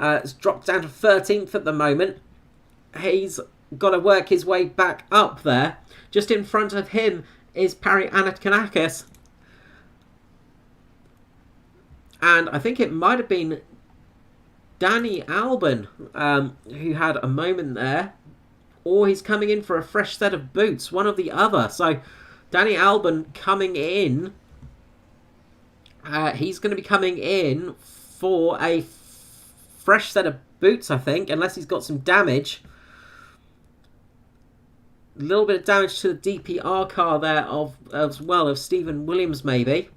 it's dropped down to 13th at the moment. He's got to work his way back up there. Just in front of him is Parry Anakanakis. And I think it might have been Danny Albon who had a moment there. Or he's coming in for a fresh set of boots, one or the other. So Danny Albon coming in. He's going to be coming in for a fresh set of boots, I think, unless he's got some damage. A little bit of damage to the DPR car there as well, of Stephen Williams maybe.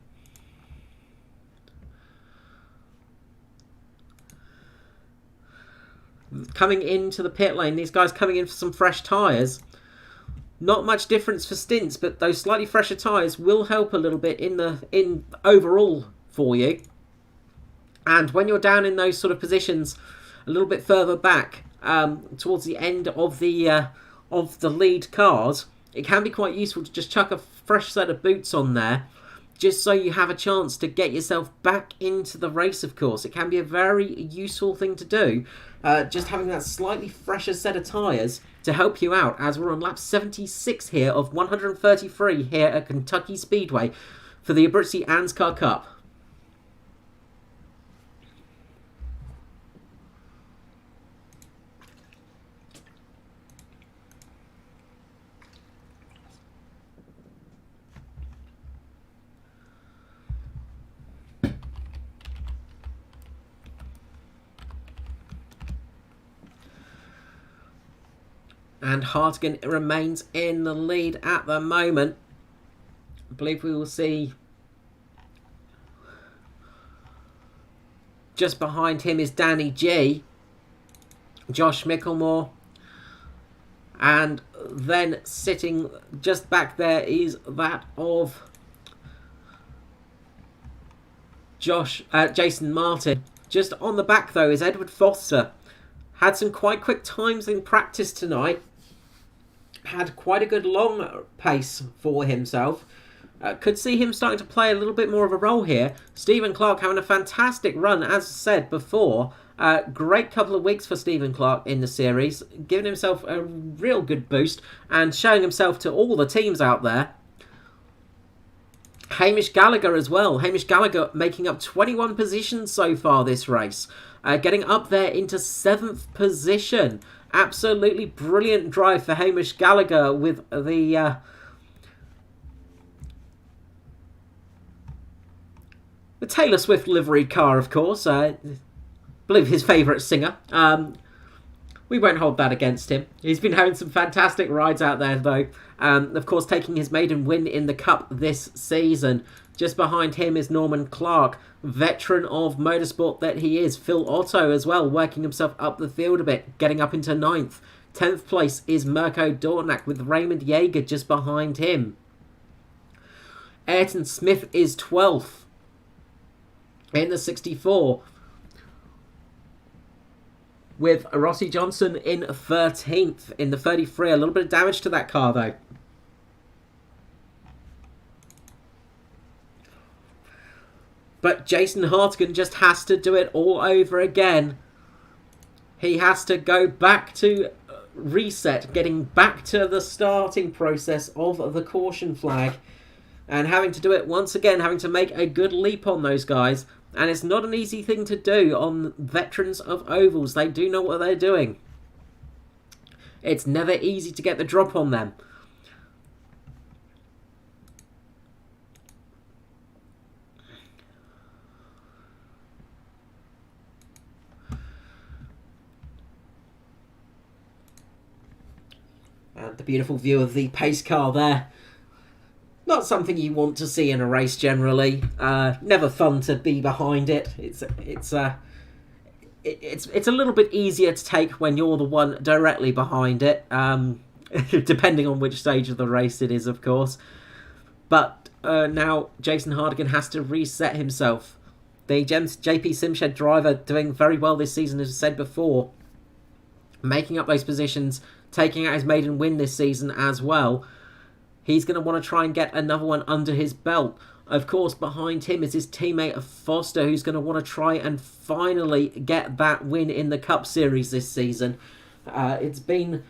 Coming into the pit lane, these guys coming in for some fresh tyres. Not much difference for stints, but those slightly fresher tyres will help a little bit in overall for you. And when you're down in those sort of positions, a little bit further back towards the end of the lead cars, it can be quite useful to just chuck a fresh set of boots on there, just so you have a chance to get yourself back into the race. Of course, it can be a very useful thing to do. Just having that slightly fresher set of tyres to help you out, as we're on lap 76 here of 133 here at Kentucky Speedway for the ABRUZZI Anzcar Cup. And Hartigan remains in the lead at the moment. I believe we will see just behind him is Danny G, Josh Micklemore, and then sitting just back there is that of Jason Martin. Just on the back though is Edward Foster. Had some quite quick times in practice tonight. Had quite a good long pace for himself. Could see him starting to play a little bit more of a role here. Stephen Clark having a fantastic run, as said before. Great couple of weeks for Stephen Clark in the series. Giving himself a real good boost and showing himself to all the teams out there. Hamish Gallagher as well. Hamish Gallagher making up 21 positions so far this race. Getting up there into 7th position. Absolutely brilliant drive for Hamish Gallagher with the Taylor Swift livery car, of course. I believe his favourite singer. We won't hold that against him. He's been having some fantastic rides out there, though. Of course, taking his maiden win in the Cup this season. Just behind him is Norman Clark, veteran of motorsport that he is. Phil Otto as well, working himself up the field a bit, getting up into 9th. 10th place is Mirko Dornak with Raymond Yeager just behind him. Ayrton Smith is 12th in the 64. With Rossi Johnson in 13th in the 33. A little bit of damage to that car though. But Jason Hartigan just has to do it all over again. He has to go back to reset, getting back to the starting process of the caution flag. And having to do it once again, having to make a good leap on those guys. And it's not an easy thing to do on veterans of ovals. They do know what they're doing. It's never easy to get the drop on them. And the beautiful view of the pace car there. Not something you want to see in a race generally. Never fun to be behind it. It's a little bit easier to take when you're the one directly behind it. Depending on which stage of the race it is, of course. But now Jason Hartigan has to reset himself. The JP Simshed driver doing very well this season, as I said before. Making up those positions, taking out his maiden win this season as well. He's going to want to try and get another one under his belt. Of course, behind him is his teammate Foster, who's going to want to try and finally get that win in the Cup Series this season. It's been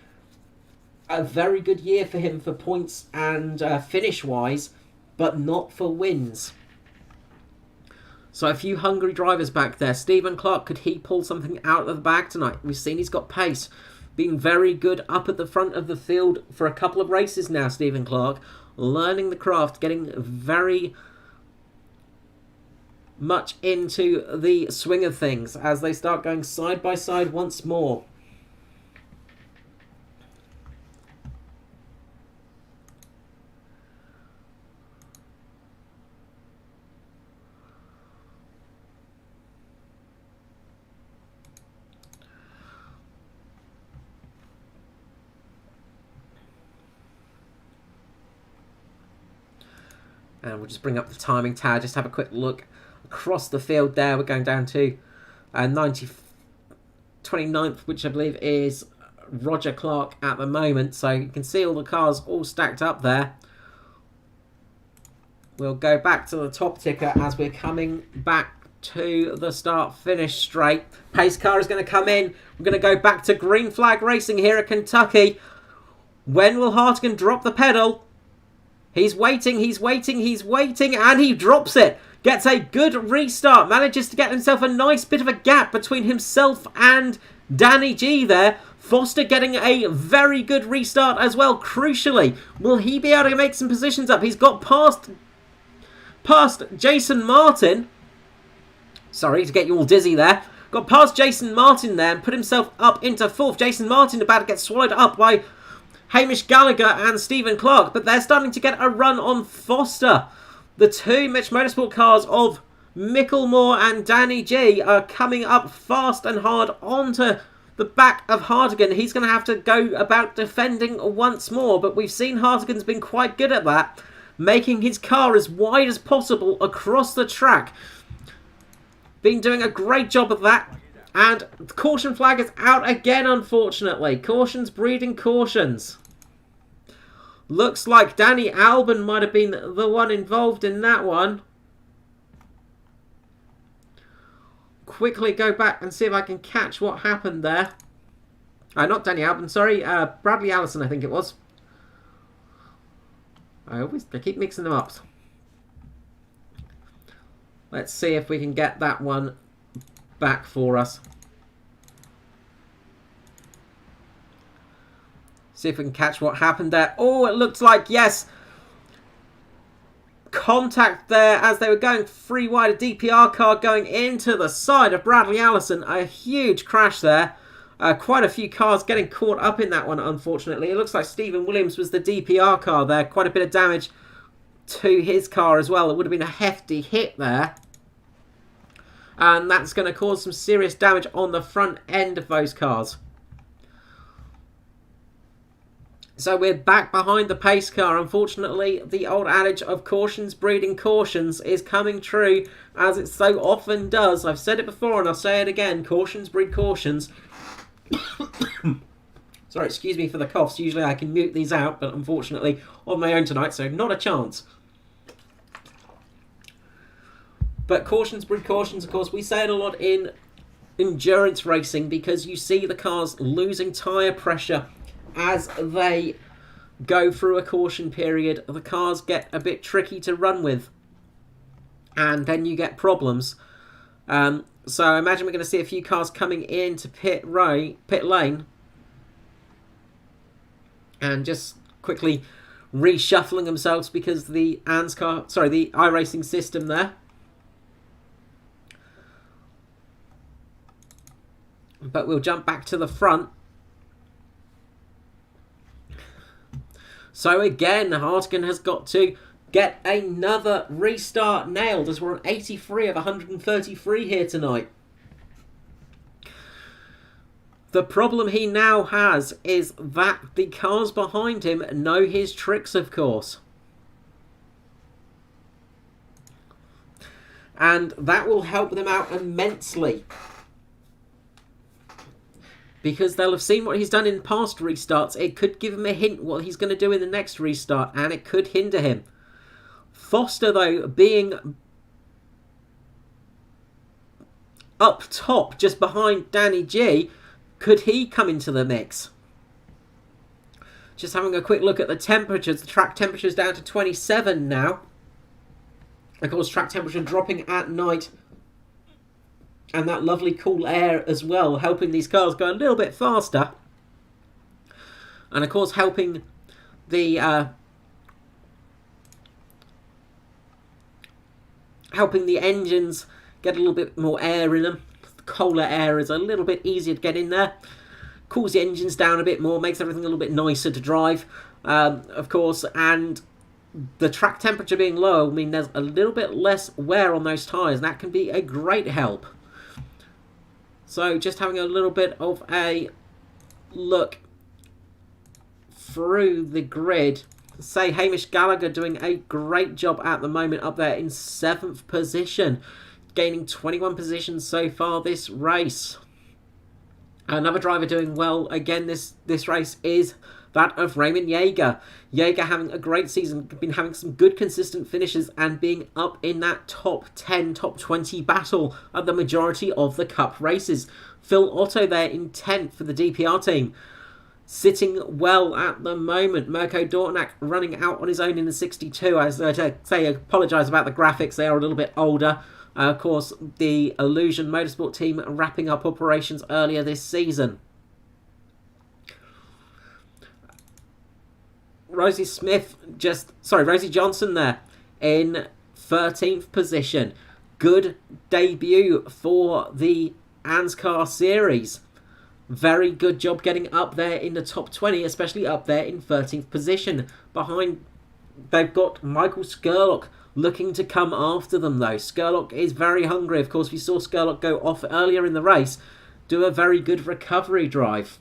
a very good year for him for points and finish-wise, but not for wins. So a few hungry drivers back there. Stephen Clark, could he pull something out of the bag tonight? We've seen he's got pace. Being very good up at the front of the field for a couple of races now, Stephen Clark. Learning the craft, getting very much into the swing of things as they start going side by side once more. And we'll just bring up the timing tab, just have a quick look across the field there. We're going down to 29th, which I believe is Roger Clark at the moment. So you can see all the cars all stacked up there. We'll go back to the top ticker as we're coming back to the start-finish straight. Pace car is going to come in. We're going to go back to green flag racing here at Kentucky. When will Hartigan drop the pedal? He's waiting, he's waiting, he's waiting, and he drops it. Gets a good restart. Manages to get himself a nice bit of a gap between himself and Danny G there. Foster getting a very good restart as well, crucially. Will he be able to make some positions up? He's got past Jason Martin. Sorry to get you all dizzy there. Got past Jason Martin there and put himself up into 4th. Jason Martin about to get swallowed up by Hamish Gallagher and Stephen Clark, but they're starting to get a run on Foster. The two Mitch Motorsport cars of Micklemore and Danny G are coming up fast and hard onto the back of Hartigan. He's going to have to go about defending once more, but we've seen Hartigan's been quite good at that, making his car as wide as possible across the track. Been doing a great job of that. And the caution flag is out again, unfortunately. Cautions breeding cautions. Looks like Danny Albon might have been the one involved in that one. Quickly go back and see if I can catch what happened there. Not Danny Albon, sorry. Bradley Allison, I think it was. I keep mixing them up. Let's see if we can get that one back for us. See if we can catch what happened there. Oh, it looks like, yes, contact there as they were going free wide. A DPR car going into the side of Bradley Allison. A huge crash there. Quite a few cars getting caught up in that one, unfortunately. It looks like Stephen Williams was the DPR car there. Quite a bit of damage to his car as well. It would have been a hefty hit there. And that's going to cause some serious damage on the front end of those cars. So we're back behind the pace car. Unfortunately, the old adage of cautions breeding cautions is coming true, as it so often does. I've said it before and I'll say it again. Cautions breed cautions. Sorry, excuse me for the coughs. Usually I can mute these out, but unfortunately on my own tonight, so not a chance. But cautions breed cautions, of course. We say it a lot in endurance racing because you see the cars losing tyre pressure as they go through a caution period. The cars get a bit tricky to run with, and then you get problems. So I imagine we're going to see a few cars coming into pit lane and just quickly reshuffling themselves because the ANZCAR, sorry, the iRacing system there. But we'll jump back to the front. So again, Hartigan has got to get another restart nailed as we're on 83 of 133 here tonight. The problem he now has is that the cars behind him know his tricks, of course. And that will help them out immensely, because they'll have seen what he's done in past restarts. It could give him a hint what he's going to do in the next restart, and it could hinder him. Foster, though, being up top, just behind Danny G, could he come into the mix? Just having a quick look at the temperatures. The track temperature is down to 27 now. Of course, track temperature dropping at night. And that lovely cool air as well, helping these cars go a little bit faster. And of course, helping the engines get a little bit more air in them. The colder air is a little bit easier to get in there. Cools the engines down a bit more, makes everything a little bit nicer to drive, of course. And the track temperature being low, I mean, there's a little bit less wear on those tyres, and that can be a great help. So just having a little bit of a look through the grid. Say Hamish Gallagher doing a great job at the moment up there in 7th position, gaining 21 positions so far this race. Another driver doing well again this race is that of Raymond Yeager. Yeager having a great season, been having some good consistent finishes and being up in that top 10, top 20 battle at the majority of the Cup races. Phil Otto there in 10th for the DPR team. Sitting well at the moment. Mirko Dortnak running out on his own in the 62. As I say, I apologise about the graphics, they are a little bit older. Of course, the Illusion Motorsport team wrapping up operations earlier this season. Rosie Johnson there in 13th position. Good debut for the ANZCAR series. Very good job getting up there in the top 20, especially up there in 13th position. Behind, they've got Michael Skurlock looking to come after them though. Skurlock is very hungry. Of course, we saw Skurlock go off earlier in the race, do a very good recovery drive.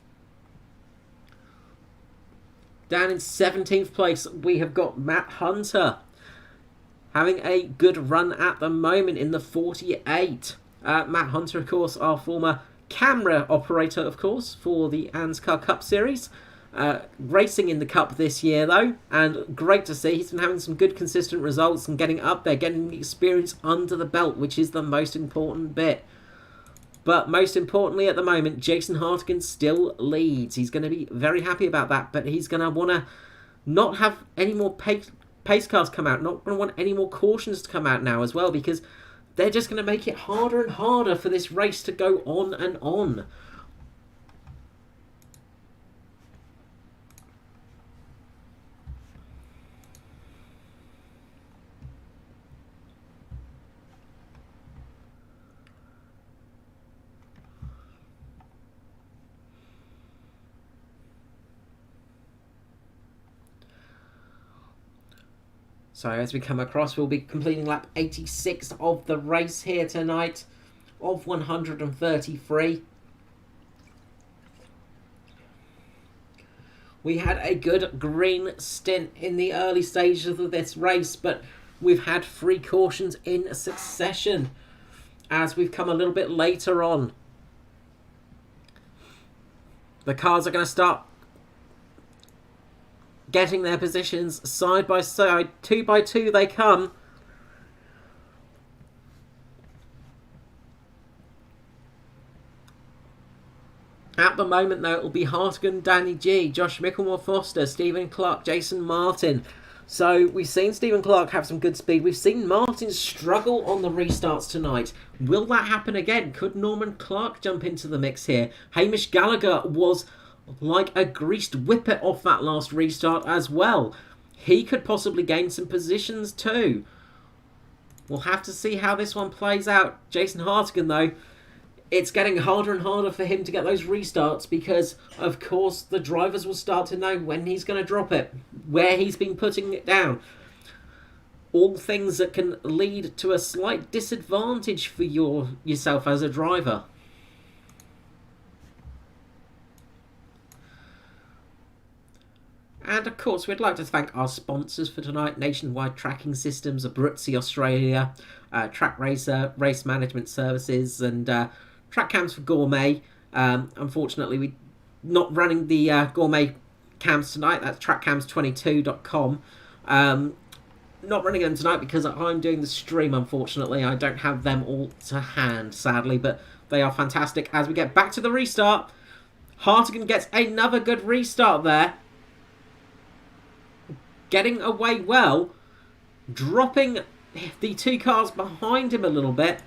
Down in 17th place, we have got Matt Hunter having a good run at the moment in the 48. Matt Hunter, of course, our former camera operator, of course, for the ANZCAR Cup Series. Racing in the Cup this year, though, and great to see. He's been having some good, consistent results and getting up there, getting the experience under the belt, which is the most important bit. But most importantly at the moment, Jason Hartigan still leads. He's going to be very happy about that, but he's going to want to not have any more pace cars come out, not going to want any more cautions to come out now as well, because they're just going to make it harder and harder for this race to go on and on. So as we come across, we'll be completing lap 86 of the race here tonight, of 133. We had a good green stint in the early stages of this race, but we've had 3 cautions in succession as we've come a little bit later on. The cars are going to start getting their positions side by side. 2 by 2 they come. At the moment, though, it will be Hartigan, Danny G, Josh Mickelmore-Foster, Stephen Clark, Jason Martin. So we've seen Stephen Clark have some good speed. We've seen Martin struggle on the restarts tonight. Will that happen again? Could Norman Clark jump into the mix here? Hamish Gallagher was like a greased whippet off that last restart as well. He could possibly gain some positions too. We'll have to see how this one plays out. Jason Hartigan, though, it's getting harder and harder for him to get those restarts because, of course, the drivers will start to know when he's going to drop it, where he's been putting it down. All things that can lead to a slight disadvantage for yourself as a driver. And of course, we'd like to thank our sponsors for tonight: Nationwide Tracking Systems, ABRUZZI Australia, Track Racer, Race Management Services, and Track Cams for Gourmet. Unfortunately, we're not running the Gourmet cams tonight. That's trackcams22.com. Not running them tonight because I'm doing the stream, unfortunately. I don't have them all to hand, sadly, but they are fantastic. As we get back to the restart, Hartigan gets another good restart there. getting away well, dropping the 2 cars behind him a little bit.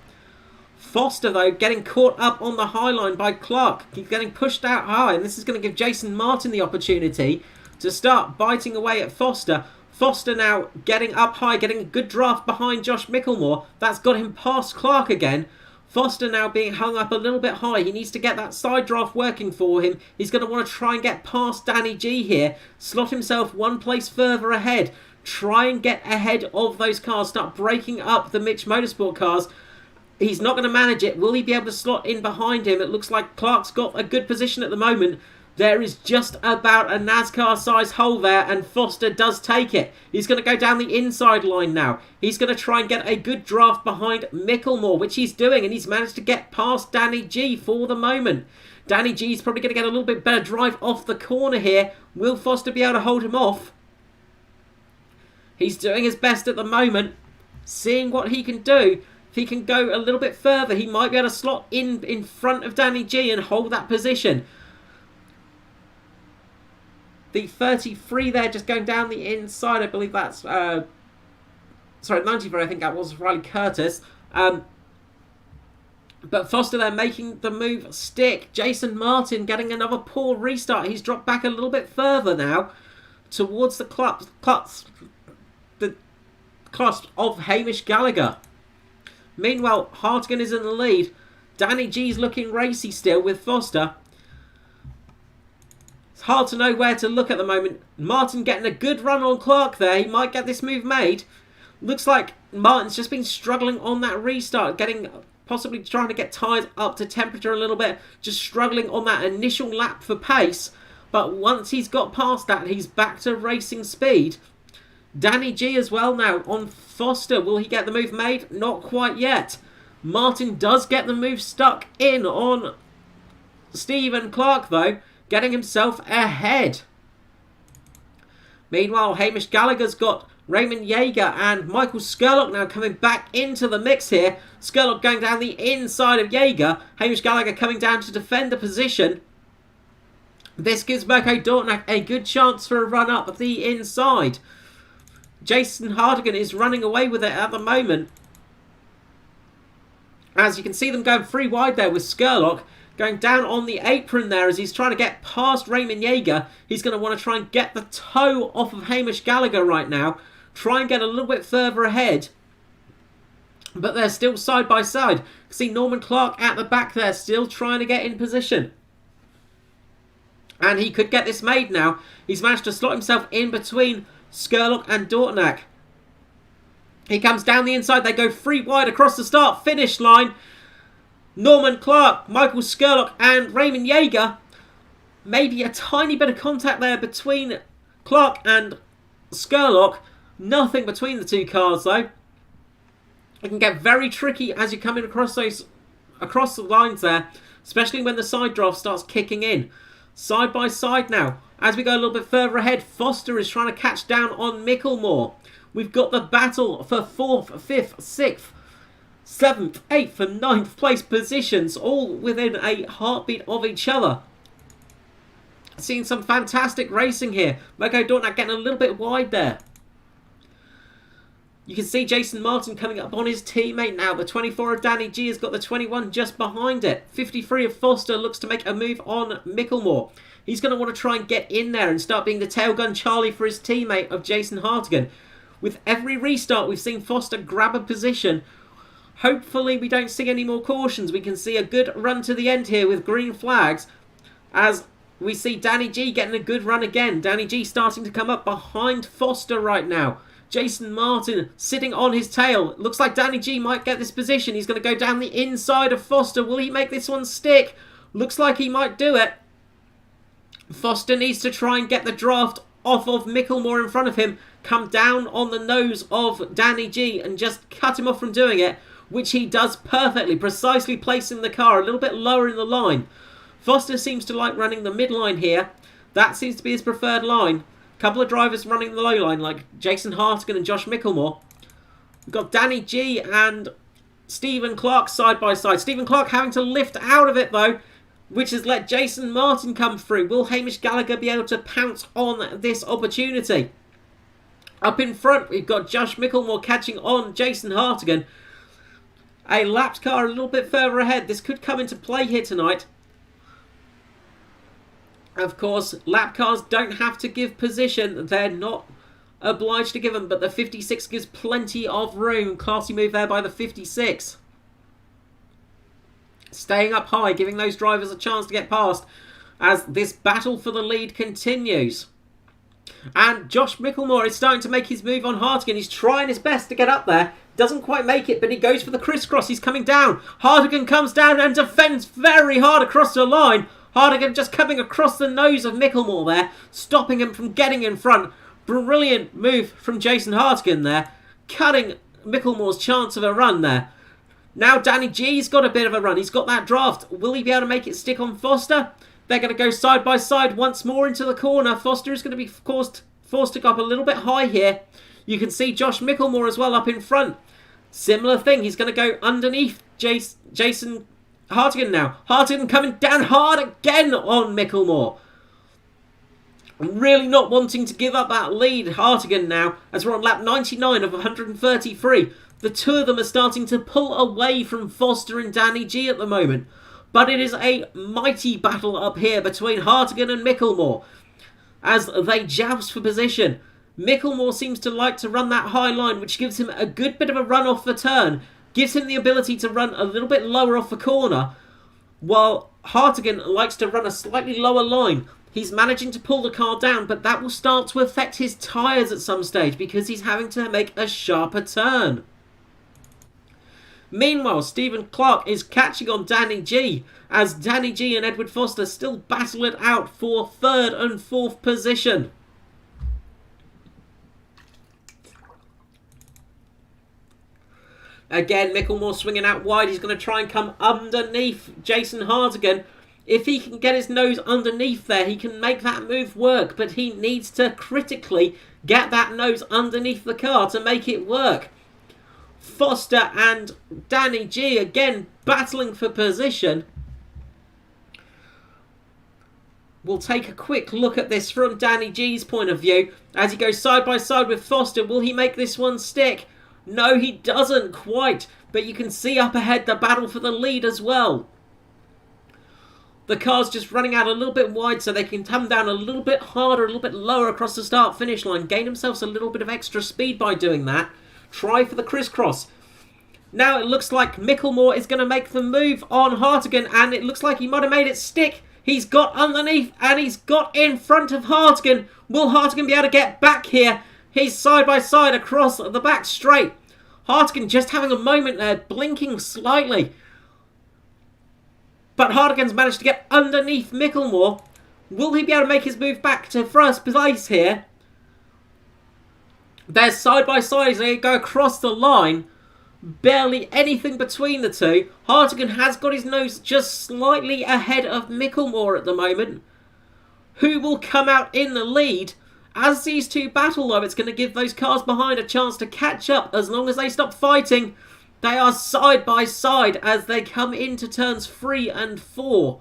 Foster, though, getting caught up on the high line by Clark. He's getting pushed out high, and this is going to give Jason Martin the opportunity to start biting away at Foster. Foster now getting up high, getting a good draft behind Josh Micklemore. That's got him past Clark again. Foster now being hung up a little bit high. He needs to get that side draft working for him. He's going to want to try and get past Danny G here. Slot himself 1 place further ahead. Try and get ahead of those cars. Start breaking up the Mitch Motorsport cars. He's not going to manage it. Will he be able to slot in behind him? It looks like Clark's got a good position at the moment. There is just about a NASCAR-sized hole there, and Foster does take it. He's going to go down the inside line now. He's going to try and get a good draft behind Micklemore, which he's doing, and he's managed to get past Danny G for the moment. Danny G is probably going to get a little bit better drive off the corner here. Will Foster be able to hold him off? He's doing his best at the moment, seeing what he can do. If he can go a little bit further, he might be able to slot in front of Danny G and hold that position. The 33 there just going down the inside. I believe that's... sorry, 93, I think that was Riley Curtis. But Foster there making the move stick. Jason Martin getting another poor restart. He's dropped back a little bit further now towards the clasp of Hamish Gallagher. Meanwhile, Hartigan is in the lead. Danny G's looking racy still with Foster. It's hard to know where to look at the moment. Martin getting a good run on Clark there. He might get this move made. Looks like Martin's just been struggling on that restart. Possibly trying to get tyres up to temperature a little bit. Just struggling on that initial lap for pace. But once he's got past that, he's back to racing speed. Danny G as well now on Foster. Will he get the move made? Not quite yet. Martin does get the move stuck in on Stephen Clark though, getting himself ahead. Meanwhile, Hamish Gallagher's got Raymond Yeager and Michael Skurlock now coming back into the mix here. Skurlock going down the inside of Yeager. Hamish Gallagher coming down to defend the position. This gives Mirko Dortnack a good chance for a run up the inside. Jason Hartigan is running away with it at the moment. As you can see them going free wide there with Skurlock going down on the apron there as he's trying to get past Raymond Yeager. He's going to want to try and get the toe off of Hamish Gallagher right now. Try and get a little bit further ahead. But they're still side by side. See Norman Clark at the back there still trying to get in position. And he could get this made now. He's managed to slot himself in between Skurlock and Dortnack. He comes down the inside. They go free wide across the start-finish line. Norman Clark, Michael Skurlock and Raymond Yeager. Maybe a tiny bit of contact there between Clark and Skurlock. Nothing between the two cars though. It can get very tricky as you're coming across the lines there. Especially when the side draft starts kicking in. Side by side now. As we go a little bit further ahead, Foster is trying to catch down on Micklemore. We've got the battle for 4th, 5th, 6th, 7th, 8th and 9th place positions, all within a heartbeat of each other. Seeing some fantastic racing here. Mirko Dortnack getting a little bit wide there. You can see Jason Martin coming up on his teammate now. The 24 of Danny G has got the 21 just behind it. 53 of Foster looks to make a move on Micklemore. He's going to want to try and get in there and start being the tailgun Charlie for his teammate of Jason Hartigan. With every restart, we've seen Foster grab a position. Hopefully, we don't see any more cautions. We can see a good run to the end here with green flags. As we see Danny G getting a good run again. Danny G starting to come up behind Foster right now. Jason Martin sitting on his tail. Looks like Danny G might get this position. He's going to go down the inside of Foster. Will he make this one stick? Looks like he might do it. Foster needs to try and get the draft off of Micklemore in front of him. Come down on the nose of Danny G and just cut him off from doing it. Which he does perfectly. Precisely placing the car a little bit lower in the line. Foster seems to like running the midline here. That seems to be his preferred line. Couple of drivers running the low line like Jason Hartigan and Josh Micklemore. We've got Danny G and Stephen Clark side by side. Stephen Clark having to lift out of it though, which has let Jason Martin come through. Will Hamish Gallagher be able to pounce on this opportunity? Up in front, we've got Josh Micklemore catching on Jason Hartigan. A lapped car a little bit further ahead. This could come into play here tonight. Of course, lap cars don't have to give position. They're not obliged to give them, but the 56 gives plenty of room. Classy move there by the 56. Staying up high, giving those drivers a chance to get past as this battle for the lead continues. And Josh Micklemore is starting to make his move on Hartigan. He's trying his best to get up there. Doesn't quite make it, but he goes for the crisscross. He's coming down. Hartigan comes down and defends very hard across the line. Hartigan just coming across the nose of Micklemore there, stopping him from getting in front. Brilliant move from Jason Hartigan there, cutting Micklemore's chance of a run there. Now Danny G's got a bit of a run. He's got that draft. Will he be able to make it stick on Foster? They're going to go side by side once more into the corner. Foster is going to be forced to go up a little bit high here. You can see Josh Micklemore as well up in front. Similar thing. He's going to go underneath Jason Hartigan now. Hartigan coming down hard again on Micklemore. Really not wanting to give up that lead, Hartigan now, as we're on lap 99 of 133. The two of them are starting to pull away from Foster and Danny G at the moment. But it is a mighty battle up here between Hartigan and Micklemore as they joust for position. Micklemore seems to like to run that high line, which gives him a good bit of a run off the turn. Gives him the ability to run a little bit lower off the corner, while Hartigan likes to run a slightly lower line. He's managing to pull the car down, but that will start to affect his tyres at some stage because he's having to make a sharper turn. Meanwhile, Stephen Clark is catching on Danny G as Danny G and Edward Foster still battle it out for third and fourth position. Again, Micklemore swinging out wide. He's going to try and come underneath Jason Hartigan. If he can get his nose underneath there, he can make that move work. But he needs to critically get that nose underneath the car to make it work. Foster and Danny G again battling for position. We'll take a quick look at this from Danny G's point of view as he goes side by side with Foster. Will he make this one stick? No, he doesn't quite, but you can see up ahead the battle for the lead as well. The car's just running out a little bit wide so they can come down a little bit harder, a little bit lower across the start-finish line. Gain themselves a little bit of extra speed by doing that. Try for the crisscross. Now it looks like Micklemore is going to make the move on Hartigan, and it looks like he might have made it stick. He's got underneath and he's got in front of Hartigan. Will Hartigan be able to get back here? He's side by side across the back straight. Hartigan just having a moment there, blinking slightly. But Hartigan's managed to get underneath Micklemore. Will he be able to make his move back to first place here? They're side by side as they go across the line. Barely anything between the two. Hartigan has got his nose just slightly ahead of Micklemore at the moment. Who will come out in the lead? As these two battle though, it's going to give those cars behind a chance to catch up as long as they stop fighting. They are side by side as they come into turns 3 and 4.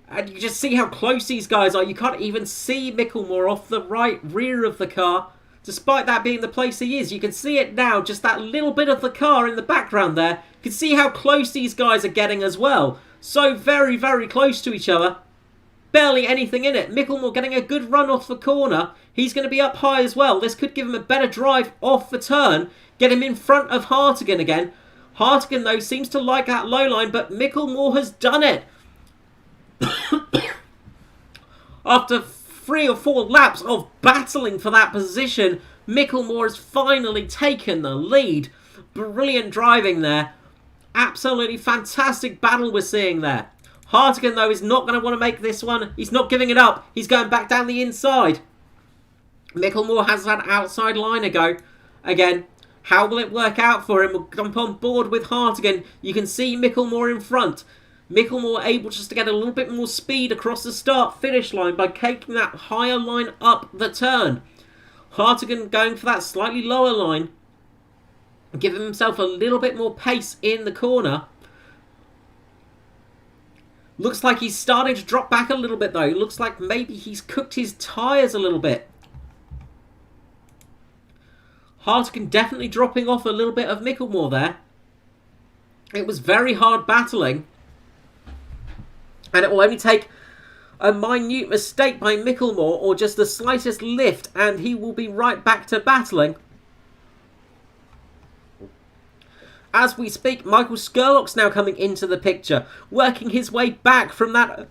And you just see how close these guys are. You can't even see Micklemore off the right rear of the car. Despite that being the place he is. You can see it now. Just that little bit of the car in the background there. You can see how close these guys are getting as well. So very, very close to each other. Barely anything in it. Micklemore getting a good run off the corner. He's going to be up high as well. This could give him a better drive off the turn. Get him in front of Hartigan again. Hartigan, though, seems to like that low line. But Micklemore has done it. After 3 or 4 laps of battling for that position, Micklemore has finally taken the lead. Brilliant driving there. Absolutely fantastic battle we're seeing there. Hartigan, though, is not going to want to make this one. He's not giving it up. He's going back down the inside. Micklemore has that outside line again. How will it work out for him? We'll jump on board with Hartigan. You can see Micklemore in front. Micklemore able just to get a little bit more speed across the start-finish line by taking that higher line up the turn. Hartigan going for that slightly lower line. Give himself a little bit more pace in the corner. Looks like he's starting to drop back a little bit though. Looks like maybe he's cooked his tyres a little bit. Hartigan definitely dropping off a little bit of Micklemore there. It was very hard battling. And it will only take a minute mistake by Micklemore or just the slightest lift and he will be right back to battling. As we speak, Michael Skurlock's now coming into the picture, working his way back from that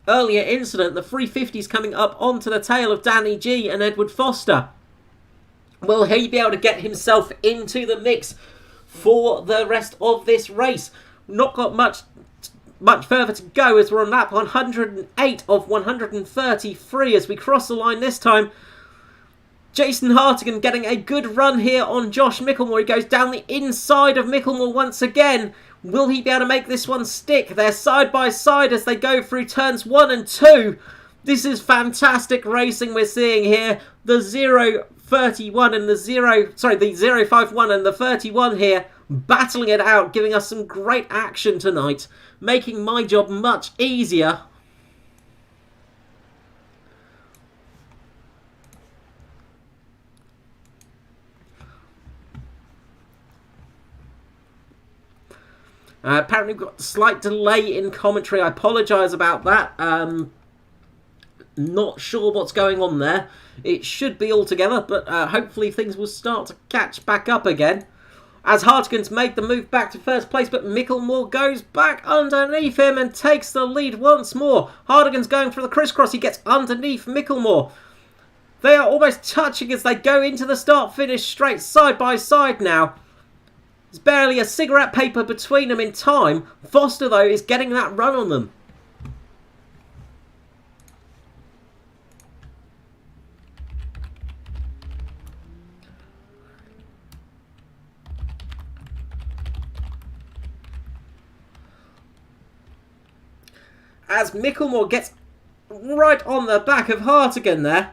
earlier incident. The 350's coming up onto the tail of Danny G and Edward Foster. Will he be able to get himself into the mix for the rest of this race? Not got much further to go as we're on lap 108 of 133 as we cross the line this time. Jason Hartigan getting a good run here on Josh Micklemore. He goes down the inside of Micklemore once again. Will he be able to make this one stick? They're side by side as they go through turns 1 and 2. This is fantastic racing we're seeing here. The 031 and the 051 and the 31 here battling it out, giving us some great action tonight, making my job much easier. Apparently we've got a slight delay in commentary. I apologise about that. Not sure what's going on there. It should be all together, but hopefully things will start to catch back up again. As Hartigan's made the move back to first place, but Micklemore goes back underneath him and takes the lead once more. Hartigan's going for the crisscross. He gets underneath Micklemore. They are almost touching as they go into the start-finish straight side by side now. There's barely a cigarette paper between them in time. Foster, though, is getting that run on them. As Micklemore gets right on the back of Hartigan there.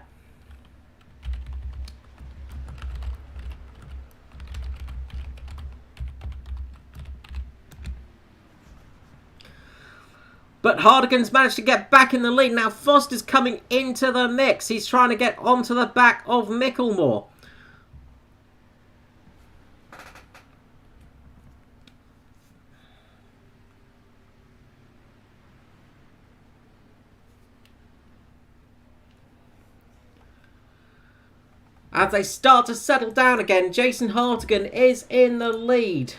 But Hartigan's managed to get back in the lead. Now Foster's coming into the mix. He's trying to get onto the back of Micklemore. As they start to settle down again, Jason Hartigan is in the lead.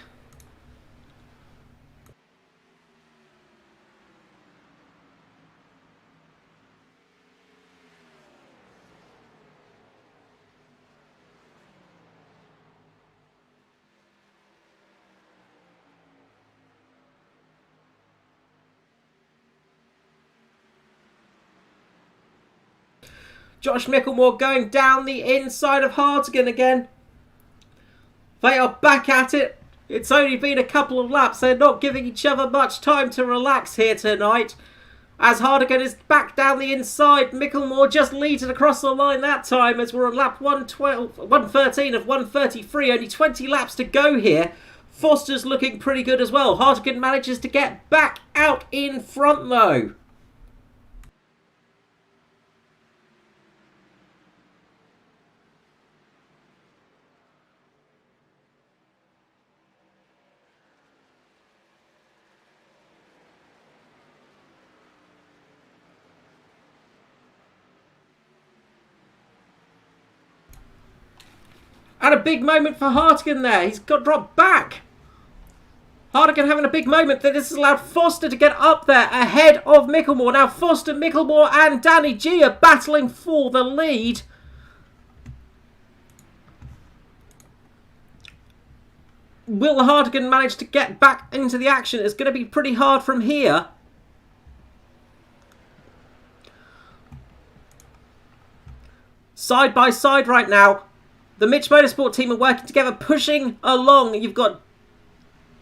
Josh Micklemore going down the inside of Hartigan again. They are back at it. It's only been a couple of laps. They're not giving each other much time to relax here tonight. As Hartigan is back down the inside, Micklemore just leads it across the line that time as we're on lap 113 of 133. Only 20 laps to go here. Foster's looking pretty good as well. Hartigan manages to get back out in front though. And a big moment for Hartigan there. He's got dropped back. Hartigan having a big moment. This has allowed Foster to get up there ahead of Micklemore. Now Foster, Micklemore and Danny G are battling for the lead. Will Hartigan manage to get back into the action? It's going to be pretty hard from here. Side by side right now. The Mitch Motorsport team are working together, pushing along. You've got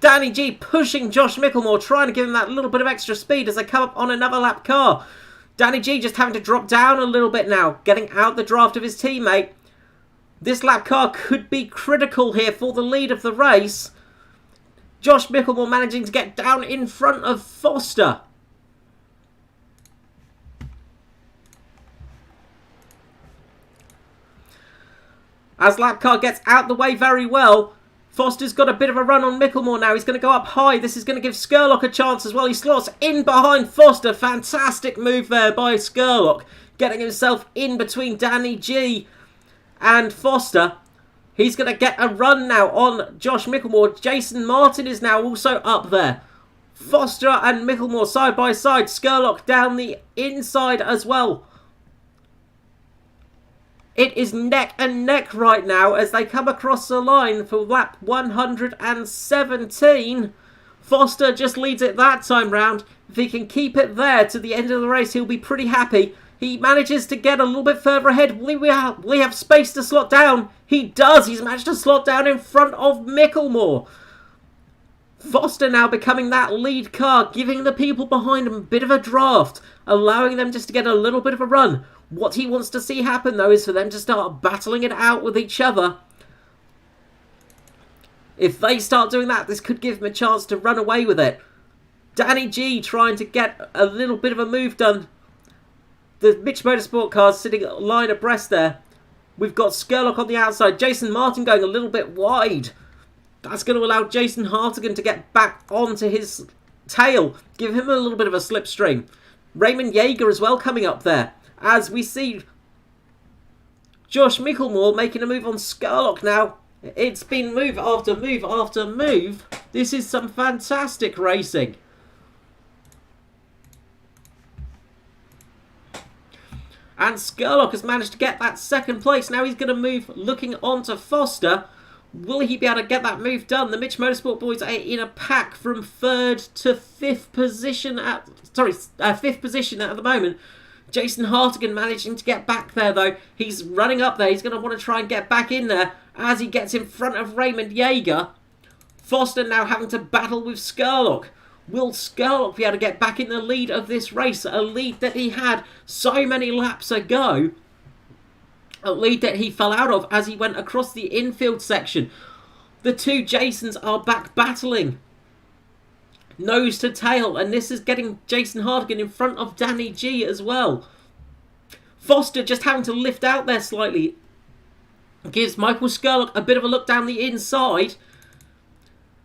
Danny G pushing Josh Micklemore, trying to give him that little bit of extra speed as they come up on another lap car. Danny G just having to drop down a little bit now, getting out the draft of his teammate. This lap car could be critical here for the lead of the race. Josh Mickelmore managing to get down in front of Foster. As lap car gets out the way very well, Foster's got a bit of a run on Mickelmore now. He's going to go up high. This is going to give Skurlock a chance as well. He slots in behind Foster. Fantastic move there by Skurlock, getting himself in between Danny G and Foster. He's going to get a run now on Josh Mickelmore. Jason Martin is now also up there. Foster and Mickelmore side by side. Skurlock down the inside as well. It is neck and neck right now as they come across the line for lap 117. Foster just leads it that time round. If he can keep it there to the end of the race, he'll be pretty happy. He manages to get a little bit further ahead. Will he have space to slot down? He does. He's managed to slot down in front of Mickelmore. Foster now becoming that lead car, giving the people behind him a bit of a draft, allowing them just to get a little bit of a run. What he wants to see happen, though, is for them to start battling it out with each other. If they start doing that, this could give him a chance to run away with it. Danny G trying to get a little bit of a move done. The Mitch Motorsport cars sitting line abreast there. We've got Skurlock on the outside. Jason Martin going a little bit wide. That's going to allow Jason Hartigan to get back onto his tail. Give him a little bit of a slipstream. Raymond Yeager as well coming up there. As we see Josh Mickelmore making a move on Skurlock now. It's been move after move after move. This is some fantastic racing. And Skurlock has managed to get that second place. Now he's going to move looking on to Foster. Will he be able to get that move done? The Mitch Motorsport boys are in a pack from third to fifth position fifth position at the moment. Jason Hartigan managing to get back there though. He's running up there. He's going to want to try and get back in there as he gets in front of Raymond Yeager. Foster now having to battle with Skurlock. Will Skurlock be able to get back in the lead of this race? A lead that he had so many laps ago. A lead that he fell out of as he went across the infield section. The two Jasons are back battling. Nose to tail. And this is getting Jason Hartigan in front of Danny G as well. Foster just having to lift out there slightly. Gives Michael Skurlock a bit of a look down the inside.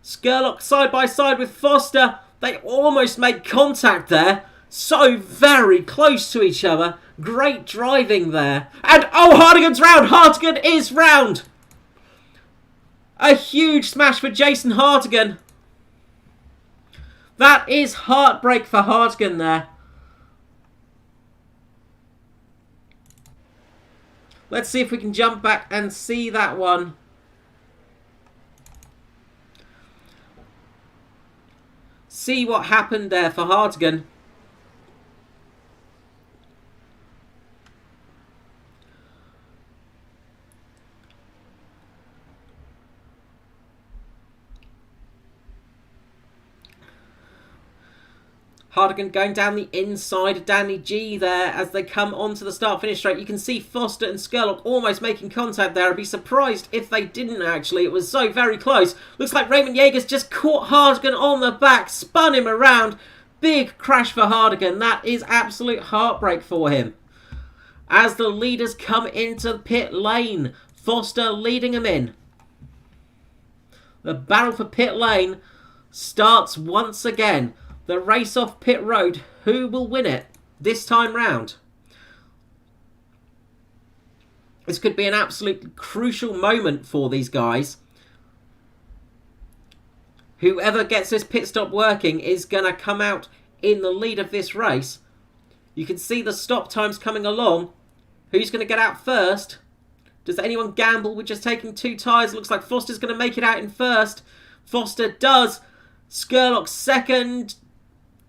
Skurlock side by side with Foster. They almost make contact there. So very close to each other. Great driving there. And oh, Hartigan's round. Hartigan is round. A huge smash for Jason Hartigan. That is heartbreak for Hartigan there. Let's see if we can jump back and see that one. See what happened there for Hartigan. Hartigan going down the inside of Danny G there as they come onto the start-finish straight. You can see Foster and Skurlock almost making contact there. I'd be surprised if they didn't actually. It was so very close. Looks like Raymond Yeager's just caught Hartigan on the back, spun him around. Big crash for Hartigan. That is absolute heartbreak for him. As the leaders come into pit lane, Foster leading him in. The battle for pit lane starts once again. The race off pit road. Who will win it this time round? This could be an absolute crucial moment for these guys. Whoever gets this pit stop working is going to come out in the lead of this race. You can see the stop times coming along. Who's going to get out first? Does anyone gamble with just taking two tyres? Looks like Foster's going to make it out in first. Foster does. Skurlock second.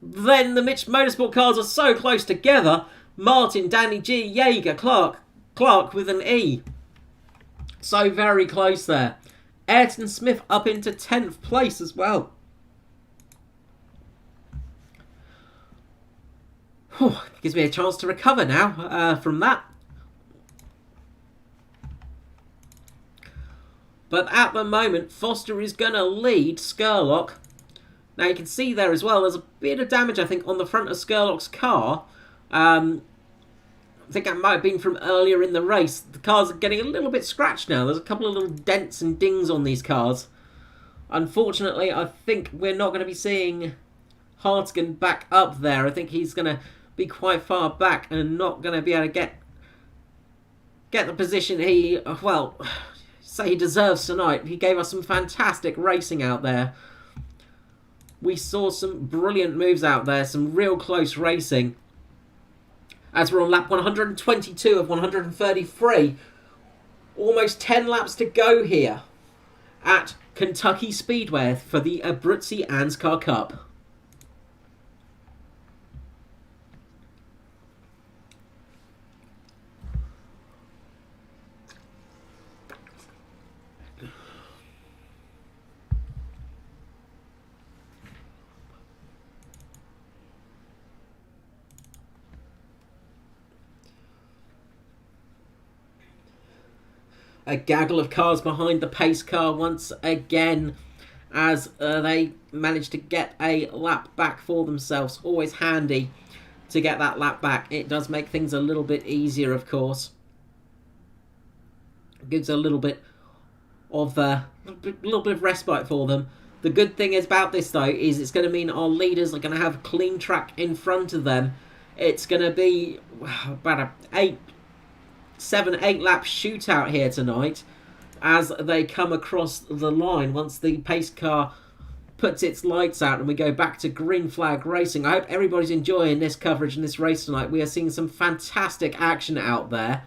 Then the Mitch Motorsport cars are so close together. Martin, Danny G, Yeager, Clark with an E. So very close there. Ayrton Smith up into 10th place as well. Whew, gives me a chance to recover now from that. But at the moment, Foster is going to lead Skurlock. Now you can see there as well, there's a bit of damage, I think, on the front of Skurlock's car. I think that might have been from earlier in the race. The cars are getting a little bit scratched now. There's a couple of little dents and dings on these cars. Unfortunately, I think we're not going to be seeing Hartigan back up there. I think he's going to be quite far back and not going to be able to get the position he, well, say he deserves tonight. He gave us some fantastic racing out there. We saw some brilliant moves out there, some real close racing. As we're on lap 122 of 133, almost 10 laps to go here at Kentucky Speedway for the ABRUZZI Anzcar Cup. A gaggle of cars behind the pace car once again as they manage to get a lap back for themselves. Always handy to get that lap back. It does make things a little bit easier, of course. It gives a little bit of respite for them. The good thing about this, though, is it's going to mean our leaders are going to have a clean track in front of them. It's going to be about a 7-8 lap shootout here tonight as they come across the line once the pace car puts its lights out and we go back to green flag racing. I hope everybody's enjoying this coverage in this race tonight. We are seeing some fantastic action out there,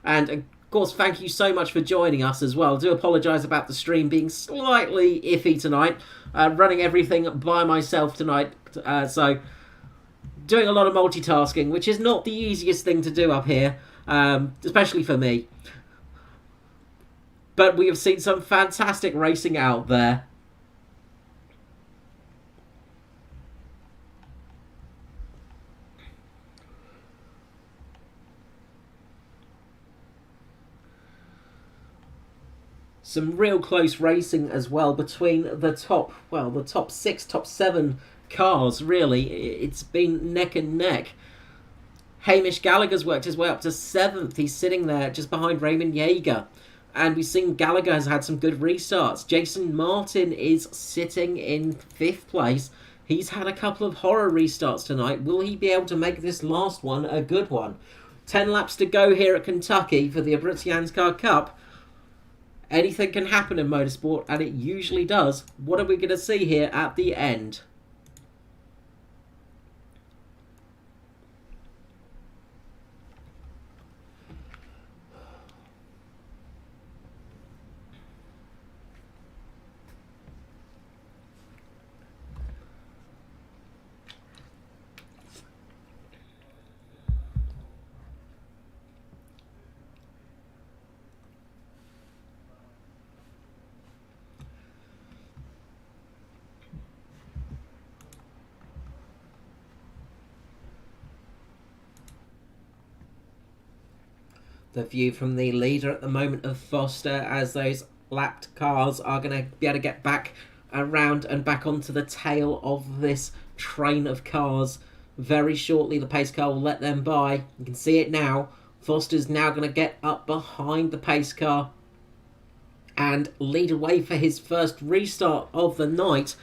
and of course thank you so much for joining us as well. I do apologise about the stream being slightly iffy tonight, running everything by myself tonight, so doing a lot of multitasking, which is not the easiest thing to do up here. Especially for me. But we have seen some fantastic racing out there. Some real close racing as well between the top 6, top 7 cars, really. It's been neck and neck. Hamish Gallagher's worked his way up to 7th. He's sitting there just behind Raymond Yeager. And we've seen Gallagher has had some good restarts. Jason Martin is sitting in 5th place. He's had a couple of horror restarts tonight. Will he be able to make this last one a good one? 10 laps to go here at Kentucky for the ABRUZZI Anzcar Cup. Anything can happen in motorsport, and it usually does. What are we going to see here at the end? The view from the leader at the moment of Foster as those lapped cars are going to be able to get back around and back onto the tail of this train of cars. Very shortly the pace car will let them by. You can see it now. Foster's now going to get up behind the pace car and lead away for his first restart of the night.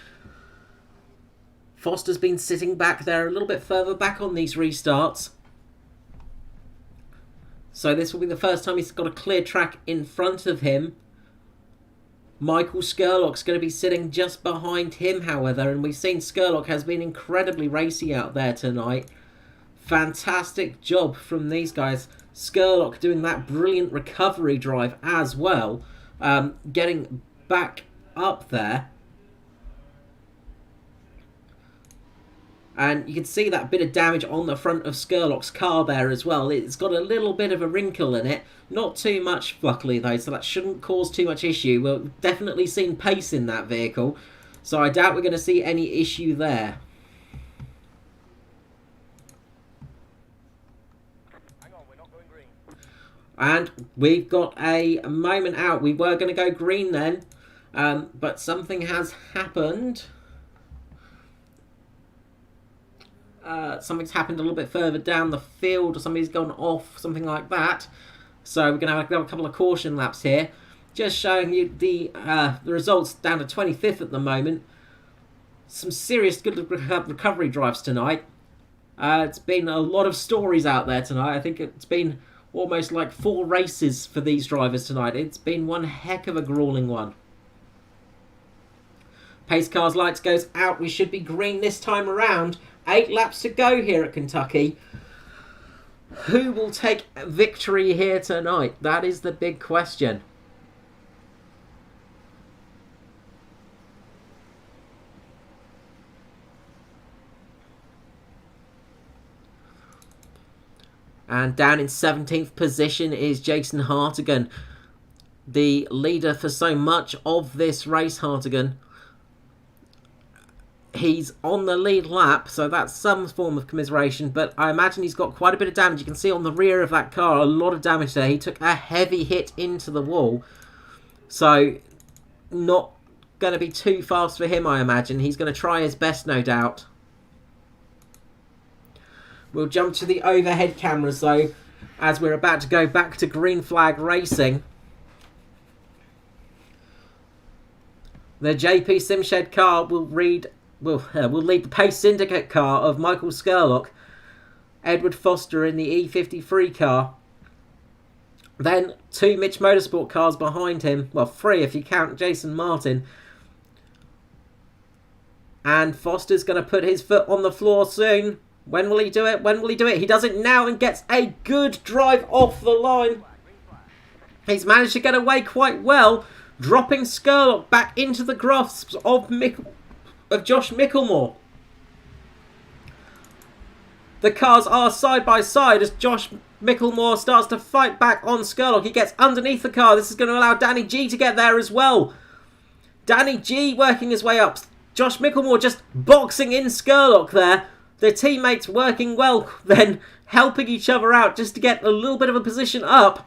Foster's been sitting back there a little bit further back on these restarts. So this will be the first time he's got a clear track in front of him. Michael Skurlock's going to be sitting just behind him, however, and we've seen Skurlock has been incredibly racy out there tonight. Fantastic job from these guys. Skurlock doing that brilliant recovery drive as well, getting back up there. And you can see that bit of damage on the front of Skurlock's car there as well. It's got a little bit of a wrinkle in it. Not too much, luckily, though, so that shouldn't cause too much issue. We've definitely seen pace in that vehicle, so I doubt we're going to see any issue there. Hang on, we're not going green. And we've got a moment out. We were going to go green then, but something has happened. Something's happened a little bit further down the field, or somebody's gone off, something like that. So we're going to have a couple of caution laps here. Just showing you the results down to 25th at the moment. Some serious good recovery drives tonight. It's been a lot of stories out there tonight. I think it's been almost like 4 races for these drivers tonight. It's been one heck of a grueling one. Pace car's lights goes out. We should be green this time around. 8 laps to go here at Kentucky. Who will take victory here tonight? That is the big question. And down in 17th position is Jason Hartigan, the leader for so much of this race, Hartigan. He's on the lead lap, so that's some form of commiseration, but I imagine he's got quite a bit of damage. You can see on the rear of that car a lot of damage there. He took a heavy hit into the wall, so not going to be too fast for him, I imagine. He's going to try his best, no doubt. We'll jump to the overhead cameras, though, as we're about to go back to green flag racing. The JP Simshed car will lead the Pace Syndicate car of Michael Skurlock. Edward Foster in the E53 car. Then 2 Mitch Motorsport cars behind him. Well, 3 if you count Jason Martin. And Foster's going to put his foot on the floor soon. When will he do it? When will he do it? He does it now and gets a good drive off the line. He's managed to get away quite well, dropping Skurlock back into the grasps of Josh Micklemore. The cars are side by side as Josh Micklemore starts to fight back on Skurlock. He gets underneath the car. This is going to allow Danny G to get there as well. Danny G working his way up. Josh Micklemore just boxing in Skurlock there. Their teammates working well, then helping each other out just to get a little bit of a position up.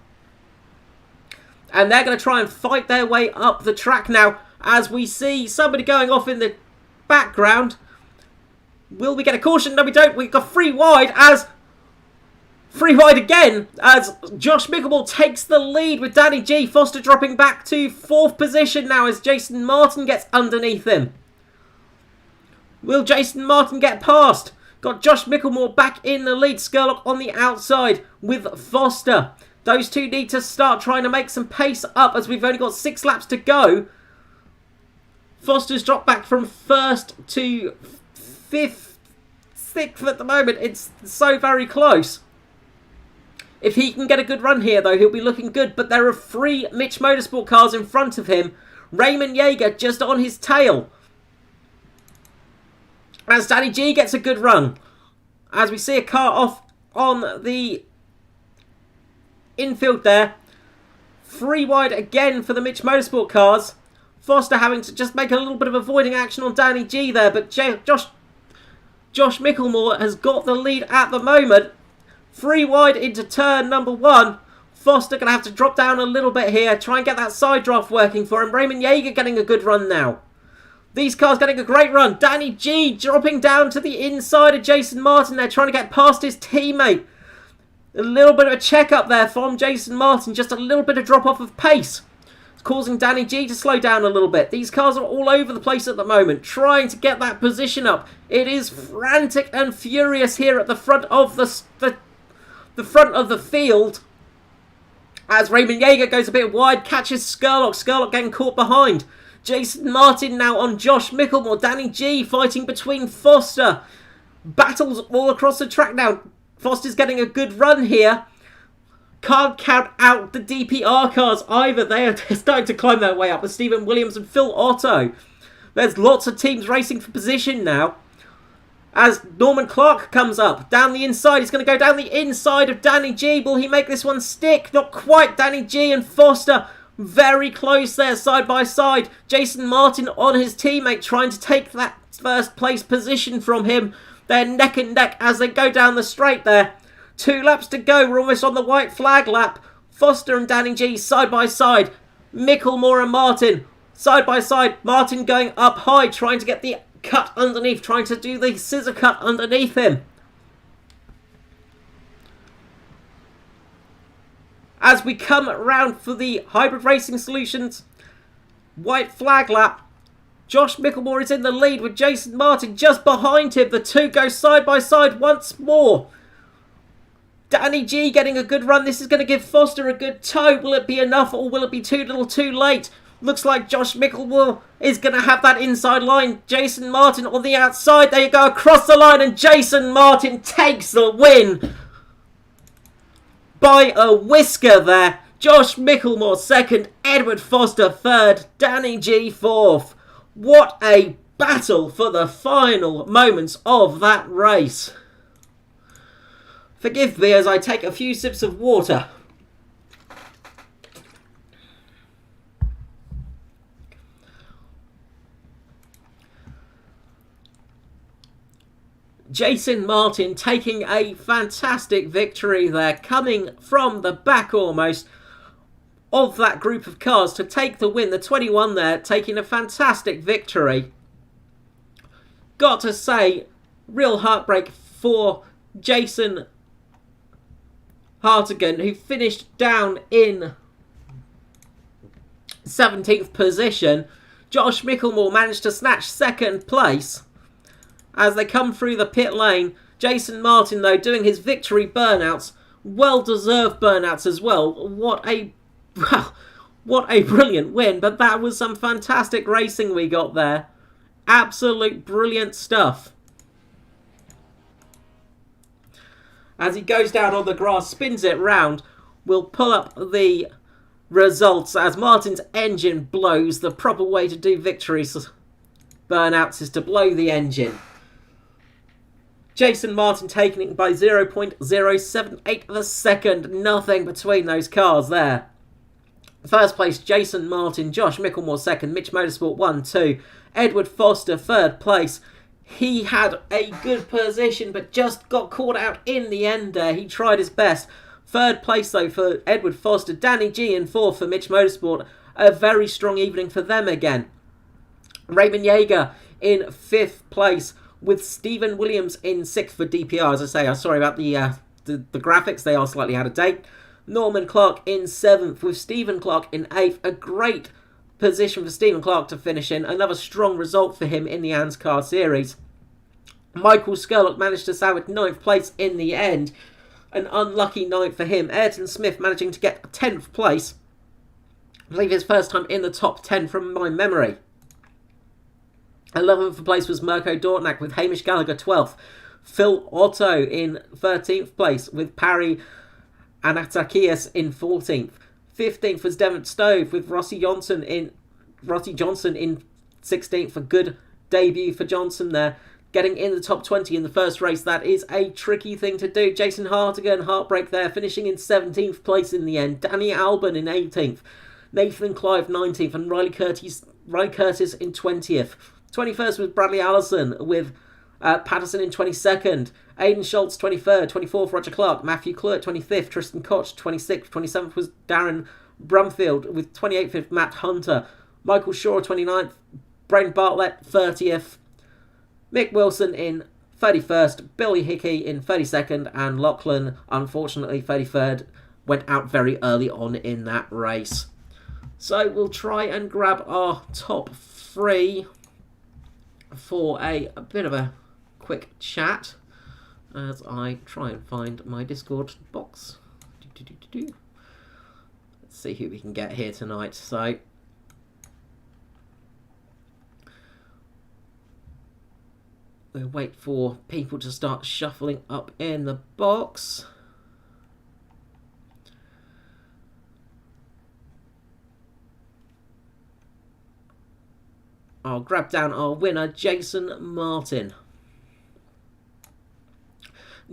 And they're going to try and fight their way up the track now, as we see somebody going off in the background. Will we get a caution? No, we don't. We've got free wide again as Josh Micklemore takes the lead with Danny G. Foster dropping back to 4th position now as Jason Martin gets underneath him. Will Jason Martin get past? Got Josh Micklemore back in the lead. Skurlock on the outside with Foster. Those two need to start trying to make some pace up as we've only got 6 laps to go. Foster's dropped back from 1st to 5th, 6th at the moment. It's so very close. If he can get a good run here, though, he'll be looking good. But there are 3 Mitch Motorsport cars in front of him. Raymond Yeager just on his tail. As Danny G gets a good run. As we see a car off on the infield there. Free wide again for the Mitch Motorsport cars. Foster having to just make a little bit of avoiding action on Danny G there. But Josh Micklemore has got the lead at the moment. Free wide into turn number 1. Foster going to have to drop down a little bit here. Try and get that side draft working for him. Raymond Yeager getting a good run now. These cars getting a great run. Danny G dropping down to the inside of Jason Martin. They're trying to get past his teammate. A little bit of a check up there from Jason Martin. Just a little bit of drop off of pace. It's causing Danny G to slow down a little bit. These cars are all over the place at the moment. Trying to get that position up. It is frantic and furious here at the front of the front of the field. As Raymond Yeager goes a bit wide. Catches Skurlock. Skurlock getting caught behind. Jason Martin now on Josh Micklemore. Danny G fighting between Foster. Battles all across the track now. Foster's getting a good run here. Can't count out the DPR cars either. They are starting to climb their way up with Stephen Williams and Phil Otto. There's lots of teams racing for position now. As Norman Clark comes up down the inside. He's going to go down the inside of Danny G. Will he make this one stick? Not quite. Danny G and Foster very close there, side by side. Jason Martin on his teammate, trying to take that first place position from him. They're neck and neck as they go down the straight there. 2 laps to go. We're almost on the white flag lap. Foster and Danny G side by side. Micklemore and Martin side by side. Martin going up high, trying to get the cut underneath, trying to do the scissor cut underneath him. As we come around for the Hybrid Racing Solutions white flag lap, Josh Micklemore is in the lead with Jason Martin just behind him. The two go side by side once more. Danny G getting a good run. This is going to give Foster a good tow. Will it be enough or will it be too little too late? Looks like Josh Micklemore is going to have that inside line. Jason Martin on the outside. There you go, across the line, and Jason Martin takes the win by a whisker there. Josh Micklemore second, Edward Foster third, Danny G fourth. What a battle for the final moments of that race. Forgive me as I take a few sips of water. Jason Martin taking a fantastic victory there, coming from the back almost of that group of cars to take the win. The 21 there taking a fantastic victory. Got to say, real heartbreak for Jason Hartigan, who finished down in 17th position. Josh Micklemore managed to snatch second place as they come through the pit lane. Jason Martin, though, doing his victory burnouts. Well-deserved burnouts as well. What a brilliant win. But that was some fantastic racing we got there. Absolute brilliant stuff. As he goes down on the grass, spins it round, we'll pull up the results as Martin's engine blows. The proper way to do victories burnouts is to blow the engine. Jason Martin taking it by 0.078 of a second. Nothing between those cars there. First place, Jason Martin. Josh Micklemore second. Mitch Motorsport 1, 2. Edward Foster third place. He had a good position but just got caught out in the end there. He tried his best. Third place though for Edward Foster. Danny G in fourth for Mitch Motorsport. A very strong evening for them again. Raymond Yeager in fifth place with Stephen Williams in sixth for DPR. As I say, I'm sorry about the graphics. They are slightly out of date. Norman Clark in seventh with Stephen Clark in eighth. A great position for Stephen Clark to finish in. Another strong result for him in the ANZCAR series. Michael Skurlock managed to salvage ninth place in the end. An unlucky night for him. Ayrton Smith managing to get 10th place. I believe his first time in the top 10 from my memory. 11th place was Mirko Dortnack with Hamish Gallagher 12th. Phil Otto in 13th place with Parry Anatakias in 14th. 15th was Devon Stove with Rossi Johnson in 16th. A good debut for Johnson there. Getting in the top 20 in the first race, that is a tricky thing to do. Jason Hartigan, heartbreak there, finishing in 17th place in the end. Danny Albon in 18th. Nathan Clive 19th and Riley Curtis in 20th. 21st was Bradley Allison with Patterson in 22nd. Aidan Schultz 23rd. 24th Roger Clark. Matthew Clerk 25th. Tristan Koch 26th. 27th was Darren Brumfield with 28th Matt Hunter. Michael Shaw 29th. Braden Bartlett 30th. Mick Wilson in 31st. Billy Hickey in 32nd. And Lachlan, unfortunately 33rd, went out very early on in that race. So we'll try and grab our top three for a bit of a quick chat as I try and find my Discord box. Let's see who we can get here tonight. So we'll wait for people to start shuffling up in the box. I'll grab down our winner, Jason Martin.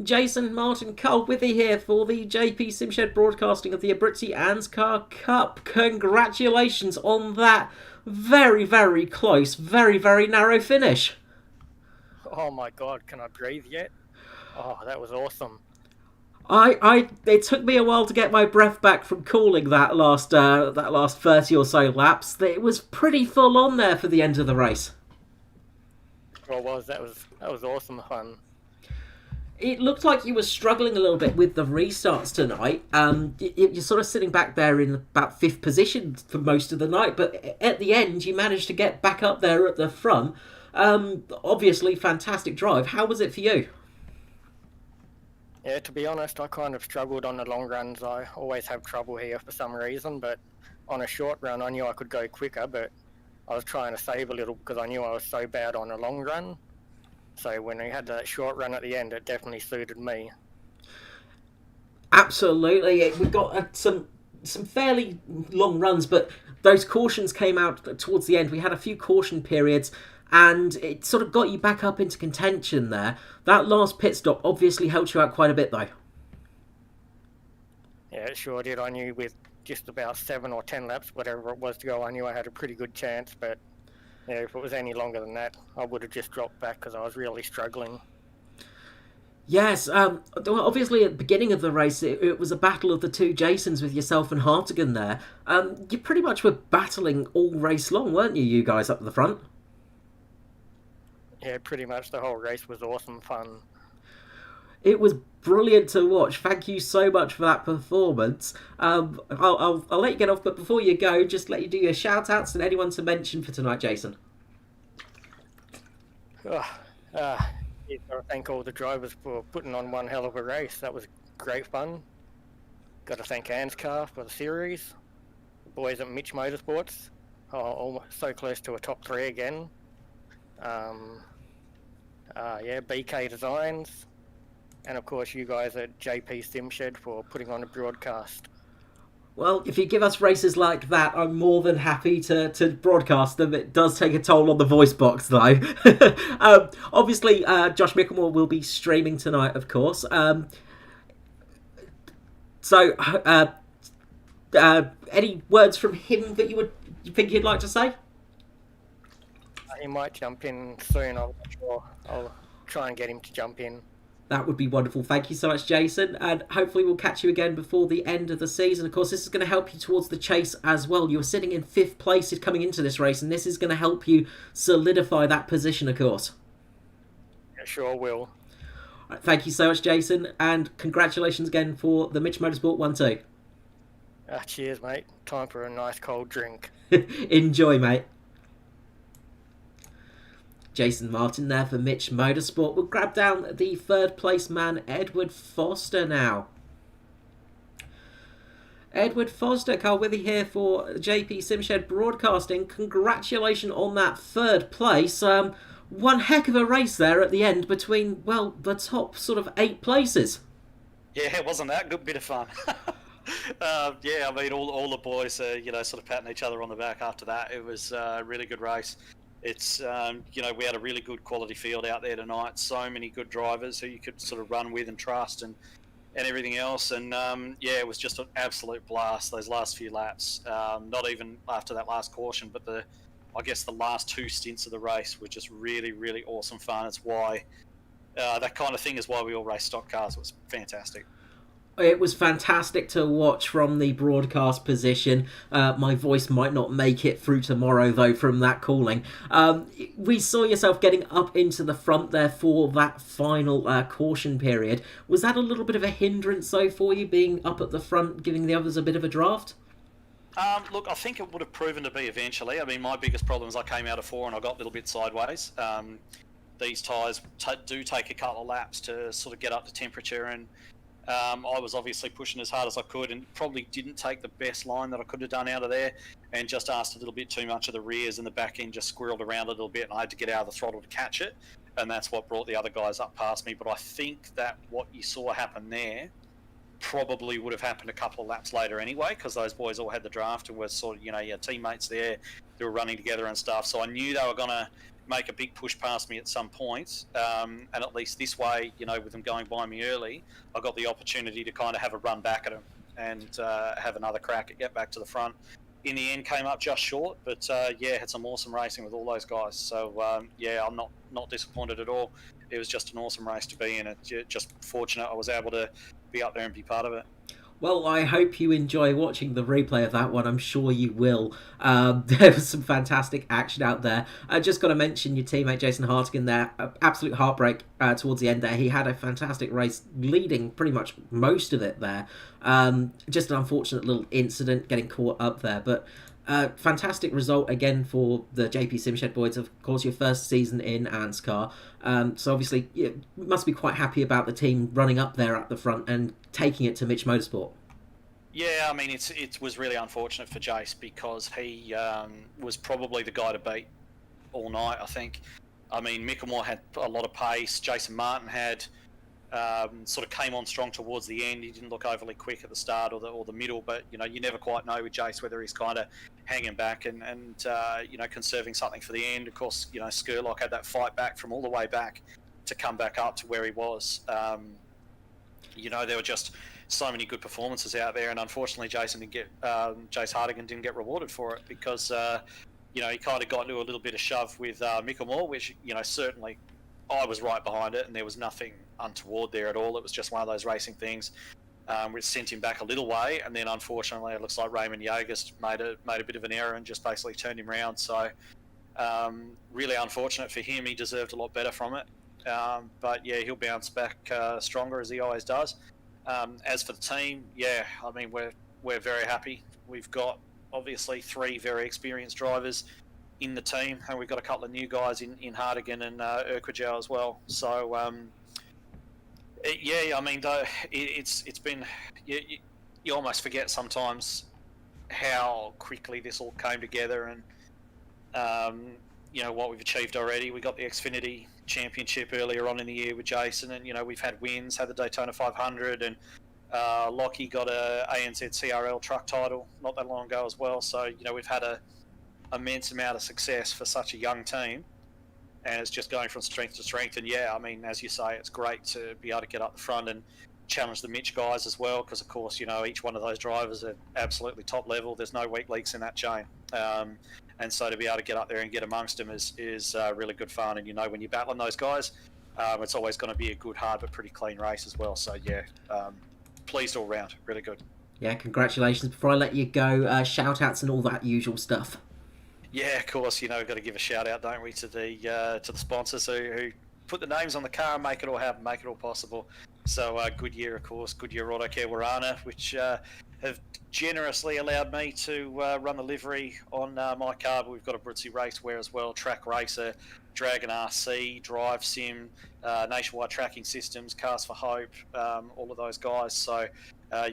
Jason Martin Cole with you here for the JP Simshed broadcasting of the ABRUZZI Anzcar Cup. Congratulations on that very, very close, very, very narrow finish. Oh my God, can I breathe yet? Oh, that was awesome. It took me a while to get my breath back from calling that last 30 or so laps. It was pretty full on there for the end of the race. Well, that was awesome fun. It looked like you were struggling a little bit with the restarts tonight. You're sort of sitting back there in about fifth position for most of the night, but at the end you managed to get back up there at the front. Obviously, fantastic drive. How was it for you? Yeah, to be honest, I kind of struggled on the long runs. I always have trouble here for some reason, but on a short run, I knew I could go quicker, but I was trying to save a little because I knew I was so bad on a long run. So when we had that short run at the end, it definitely suited me. Absolutely, we got some fairly long runs, but those cautions came out towards the end. We had a few caution periods, and it sort of got you back up into contention there. That last pit stop obviously helped you out quite a bit, though. Yeah, it sure did. I knew with just about 7 or 10 laps, whatever it was to go, I knew I had a pretty good chance, but yeah, if it was any longer than that, I would have just dropped back because I was really struggling. Yes, obviously at the beginning of the race, it was a battle of the two Jasons with yourself and Hartigan there. You pretty much were battling all race long, weren't you guys up the front? Yeah, pretty much the whole race was awesome fun. It was brilliant to watch. Thank you so much for that performance. I'll let you get off, but before you go, just let you do your shout outs and anyone to mention for tonight, Jason. Yeah, got to thank all the drivers for putting on one hell of a race. That was great fun. Got to thank ANZCAR for the series. The boys at Mitch Motorsports, almost so close to a top 3 again. Yeah, BK Designs, and of course you guys at JP Simshed for putting on a broadcast. Well, if you give us races like that, I'm more than happy to broadcast them. It does take a toll on the voice box, though. Obviously, Josh Micklemore will be streaming tonight, of course. Any words from him that you think you'd like to say? He might jump in soon. I'm not sure. I'll try and get him to jump in. That would be wonderful. Thank you so much, Jason. And hopefully we'll catch you again before the end of the season. Of course, this is going to help you towards the chase as well. You were sitting in 5th place coming into this race, and this is going to help you solidify that position, of course. Yeah, sure will. Right, thank you so much, Jason. And congratulations again for the Mitch Motorsport 1-2. Cheers, mate. Time for a nice cold drink. Enjoy, mate. Jason Martin there for Mitch Motorsport. We'll grab down the 3rd place man, Edward Foster, now. Edward Foster, Carl Withy here for JP Simshed Broadcasting. Congratulations on that 3rd place. One heck of a race there at the end between, well, the top sort of 8 places. Yeah, wasn't that a good bit of fun? Yeah, I mean, all the boys, sort of patting each other on the back after that. It was a really good race. It's, we had a really good quality field out there tonight. So many good drivers who you could sort of run with and trust and everything else. And, yeah, it was just an absolute blast, those last few laps. Not even after that last caution, but I guess the last 2 stints of the race were just really, really awesome fun. It's why that kind of thing is why we all race stock cars. It was fantastic. It was fantastic to watch from the broadcast position. My voice might not make it through tomorrow, though, from that calling. We saw yourself getting up into the front there for that final caution period. Was that a little bit of a hindrance, though, for you, being up at the front, giving the others a bit of a draft? Look, I think it would have proven to be eventually. I mean, my biggest problem is I came out of 4 and I got a little bit sideways. These tyres do take a couple of laps to sort of get up to temperature, and I was obviously pushing as hard as I could and probably didn't take the best line that I could have done out of there, and just asked a little bit too much of the rears, and the back end just squirreled around a little bit, and I had to get out of the throttle to catch it, and that's what brought the other guys up past me. But I think that what you saw happen there probably would have happened a couple of laps later anyway, because those boys all had the draft and were sort of, your teammates there, they were running together and stuff, so I knew they were going to make a big push past me at some point, and at least this way, with them going by me early, I got the opportunity to kind of have a run back at them and have another crack at get back to the front. in the end came up just short. But yeah, had some awesome racing with all those guys. So yeah, I'm not disappointed at all. It was just an awesome race to be in. It just fortunate I was able to be up there and be part of it. Well, I hope you enjoy watching the replay of that one. I'm sure you will. There was some fantastic action out there. I just got to mention your teammate Jason Hartigan there. Absolute heartbreak towards the end there. He had a fantastic race, leading pretty much most of it there. Just an unfortunate little incident getting caught up there, but fantastic result again for the JP Simshed boys. Of course, your first season in ANZCAR. So obviously, you must be quite happy about the team running up there at the front and taking it to Mitch Motorsport. Yeah, I mean, it was really unfortunate for Jace because he was probably the guy to beat all night, I think. I mean, Mickelmore had a lot of pace. Jason Martin had sort of came on strong towards the end. He didn't look overly quick at the start or the middle, but, you know, you never quite know with Jace whether he's kind of hanging back and you know, conserving something for the end. Of course, you know, Skurlock had that fight back from all the way back to come back up to where he was. You know, there were just so many good performances out there, and unfortunately Jace Hartigan didn't get rewarded for it because you know, he kind of got into a little bit of shove with Mickelmore, which, you know, certainly I was right behind it and there was nothing untoward there at all. It was just one of those racing things which sent him back a little way, and then unfortunately it looks like Raymond Youngest made a bit of an error and just basically turned him round. So really unfortunate for him. He deserved a lot better from it, but yeah, he'll bounce back stronger as he always does. As for the team, yeah, I mean, we're very happy. We've got obviously 3 very experienced drivers in the team, and we've got a couple of new guys in Hartigan and Urquhart as well. So yeah, I mean, though it's been you almost forget sometimes how quickly this all came together, and you know what we've achieved already. We got the Xfinity Championship earlier on in the year with Jason, and you know we've had wins, had the Daytona 500, and Lockie got a ANZCRL truck title not that long ago as well. So you know we've had a immense amount of success for such a young team, and it's just going from strength to strength. And yeah, I mean, as you say, it's great to be able to get up the front and challenge the Mitch guys as well, because of course, you know, each one of those drivers are absolutely top level. There's no weak links in that chain, and so to be able to get up there and get amongst them is really good fun. And you know, when you're battling those guys, it's always going to be a good, hard but pretty clean race as well. So yeah, pleased all round, really good. Yeah, congratulations. Before I let you go, shout outs and all that usual stuff. Yeah, of course. You know, we've got to give a shout out, don't we, to the sponsors who put the names on the car and make it all happen, make it all possible. So Goodyear, of course, Goodyear Auto Care Warana, which have generously allowed me to run the livery on my car. But we've got ABRUZZI Racewear as well, Track Racer, Dragon RC, Drive Sim, Nationwide Tracking Systems, Cars for Hope, all of those guys. So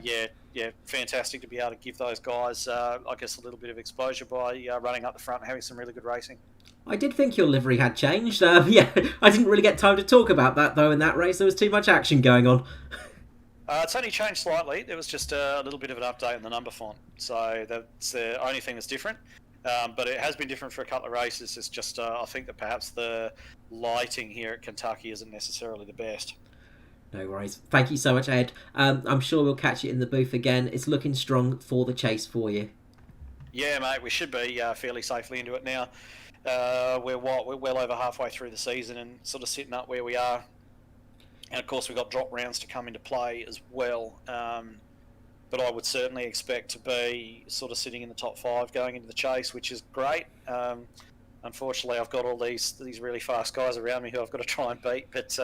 yeah, fantastic to be able to give those guys, I guess, a little bit of exposure by running up the front and having some really good racing. I did think your livery had changed. Yeah, I didn't really get time to talk about that, though, in that race. There was too much action going on. It's only changed slightly. There was just a little bit of an update on the number font. So that's the only thing that's different. But it has been different for a couple of races. It's just, I think that perhaps the lighting here at Kentucky isn't necessarily the best. No worries. Thank you so much, Ed. I'm sure we'll catch you in the booth again. It's looking strong for the chase for you. Yeah, mate, we should be fairly safely into it now. We're well over halfway through the season and sort of sitting up where we are. And of course, we've got drop rounds to come into play as well. But I would certainly expect to be sort of sitting in the top 5 going into the chase, which is great. Unfortunately, I've got all these really fast guys around me who I've got to try and beat. But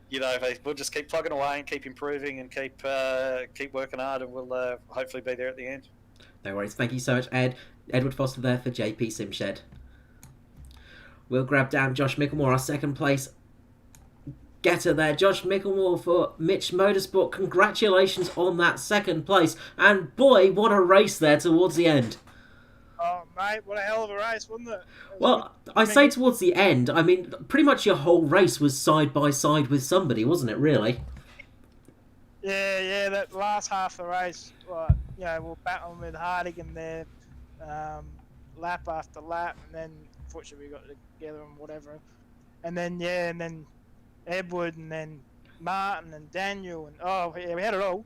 you know, we'll just keep plugging away and keep improving and keep working hard, and we'll hopefully be there at the end. No worries. Thank you so much, Ed. Edward Foster there for JP Simshed. We'll grab down Josh Mickelmore, our second place getter there. Josh Mickelmore for Mitch Motorsport. Congratulations on that second place. And boy, what a race there towards the end. Oh, mate, what a hell of a race, wasn't it? Well, I say towards the end, I mean, pretty much your whole race was side by side with somebody, wasn't it, really? Yeah, that last half of the race, like, you know, we're battling with Hartigan there, lap after lap, and then unfortunately we got together and whatever. And then Edward, and then Martin and Daniel, and oh, yeah, we had it all.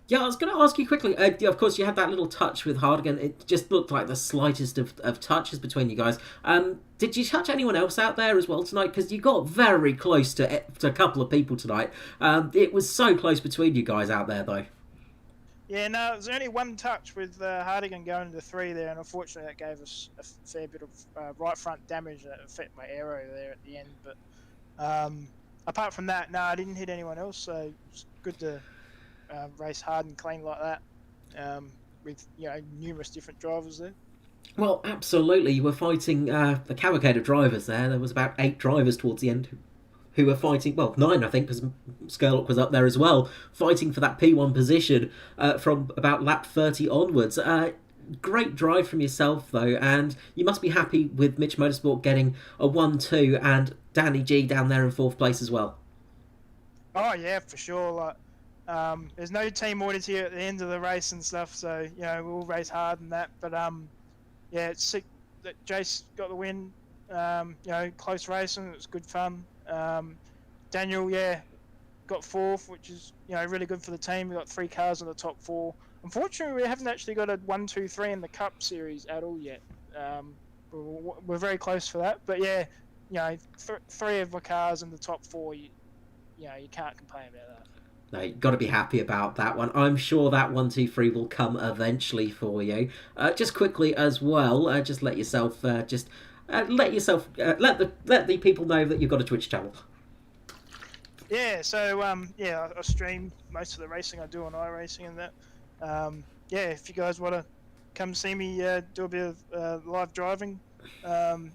Yeah, I was going to ask you quickly. Of course, you had that little touch with Hardigan. It just looked like the slightest of touches between you guys. Did you touch anyone else out there as well tonight? Because you got very close to a couple of people tonight. It was so close between you guys out there, though. Yeah, no, it was only one touch with Hardigan going to 3 there, and unfortunately that gave us a fair bit of right front damage that affected my aero there at the end. But apart from that, no, I didn't hit anyone else, so it's good to race hard and clean like that with numerous different drivers there. Well, absolutely. You were fighting the cavalcade of drivers there. There was about 8 drivers towards the end who were fighting, well, 9 I think, because Skurlock was up there as well, fighting for that P1 position from about lap 30 onwards. Great drive from yourself, though, and you must be happy with Mitch Motorsport getting a 1-2 and Danny G down there in 4th place as well. Oh, yeah, for sure. Like, there's no team orders here at the end of the race and stuff, so, we'll race hard and that. But, yeah, it's sick that Jace got the win. Close racing, it was good fun. Daniel, got 4th, which is, really good for the team. We got 3 cars in the top 4. Unfortunately, we haven't actually got a 1, 2, 3 in the Cup Series at all yet. We're very close for that. But, 3 of the cars in the top 4, you can't complain about that. No, you've got to be happy about that one. I'm sure that 1, 2, 3 will come eventually for you. Just quickly as well, just let the people know that you've got a Twitch channel. Yeah, so I stream most of the racing I do on iRacing and that. If you guys want to come see me do a bit of live driving, come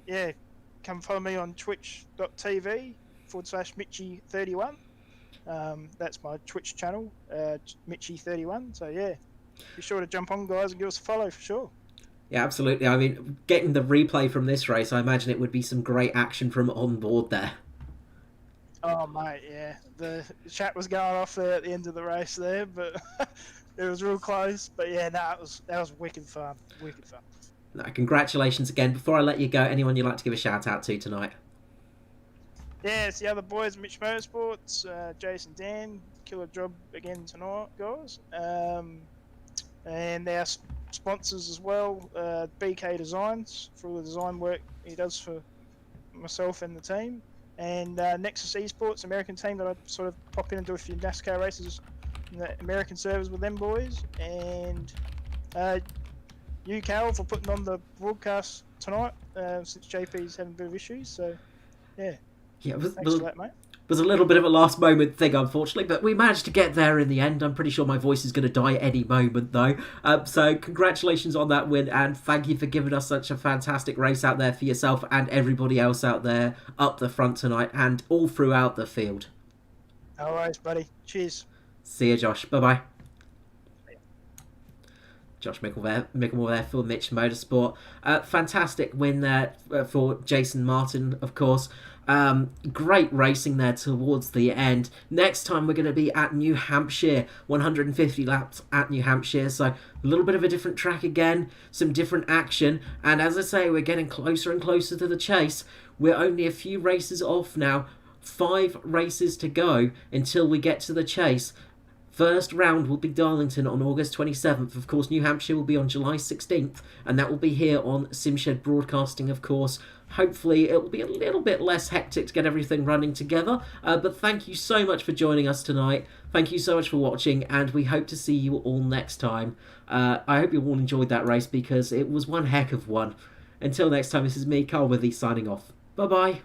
follow me on twitch.tv/Mitchy31. That's my Twitch channel, Mitchy31. So be sure to jump on, guys, and give us a follow for sure. Yeah, absolutely. I mean, getting the replay from this race, I imagine it would be some great action from on board there. Oh, mate, yeah. The chat was going off there at the end of the race there, but it was real close. But that was wicked fun. Wicked fun. No, congratulations again. Before I let you go, anyone you'd like to give a shout out to tonight? Yeah, it's the other boys, Mitch Motorsports, Jason, Dan, killer job again tonight, guys. And our sponsors as well, BK Designs, for all the design work he does for myself and the team. And Nexus Esports, American team that I sort of pop in and do a few NASCAR races in the American servers with them boys. And you, Carol, for putting on the broadcast tonight, since JP's having a bit of issues. So, yeah. Yeah, thanks for that, mate. Was a little bit of a last moment thing, unfortunately, but we managed to get there in the end. I'm pretty sure my voice is going to die any moment, though. So congratulations on that win, and thank you for giving us such a fantastic race out there for yourself and everybody else out there up the front tonight and all throughout the field. No worries, buddy. Cheers. See you, Josh. Bye-bye. Josh Mickelmore there for Mitch Motorsport. Fantastic win there for Jason Martin, of course. Great racing there towards the end. Next time we're going to be at New Hampshire, 150 laps at New Hampshire, so a little bit of a different track again, some different action, and as I say, we're getting closer and closer to the chase. We're only a few races off now, 5 races to go until we get to the chase. First round will be Darlington on August 27th. Of course, New Hampshire will be on July 16th, and that will be here on Simshed Broadcasting, of course. Hopefully, it will be a little bit less hectic to get everything running together. But thank you so much for joining us tonight. Thank you so much for watching, and we hope to see you all next time. I hope you all enjoyed that race because it was one heck of one. Until next time, this is me, Carl Withy, signing off. Bye-bye.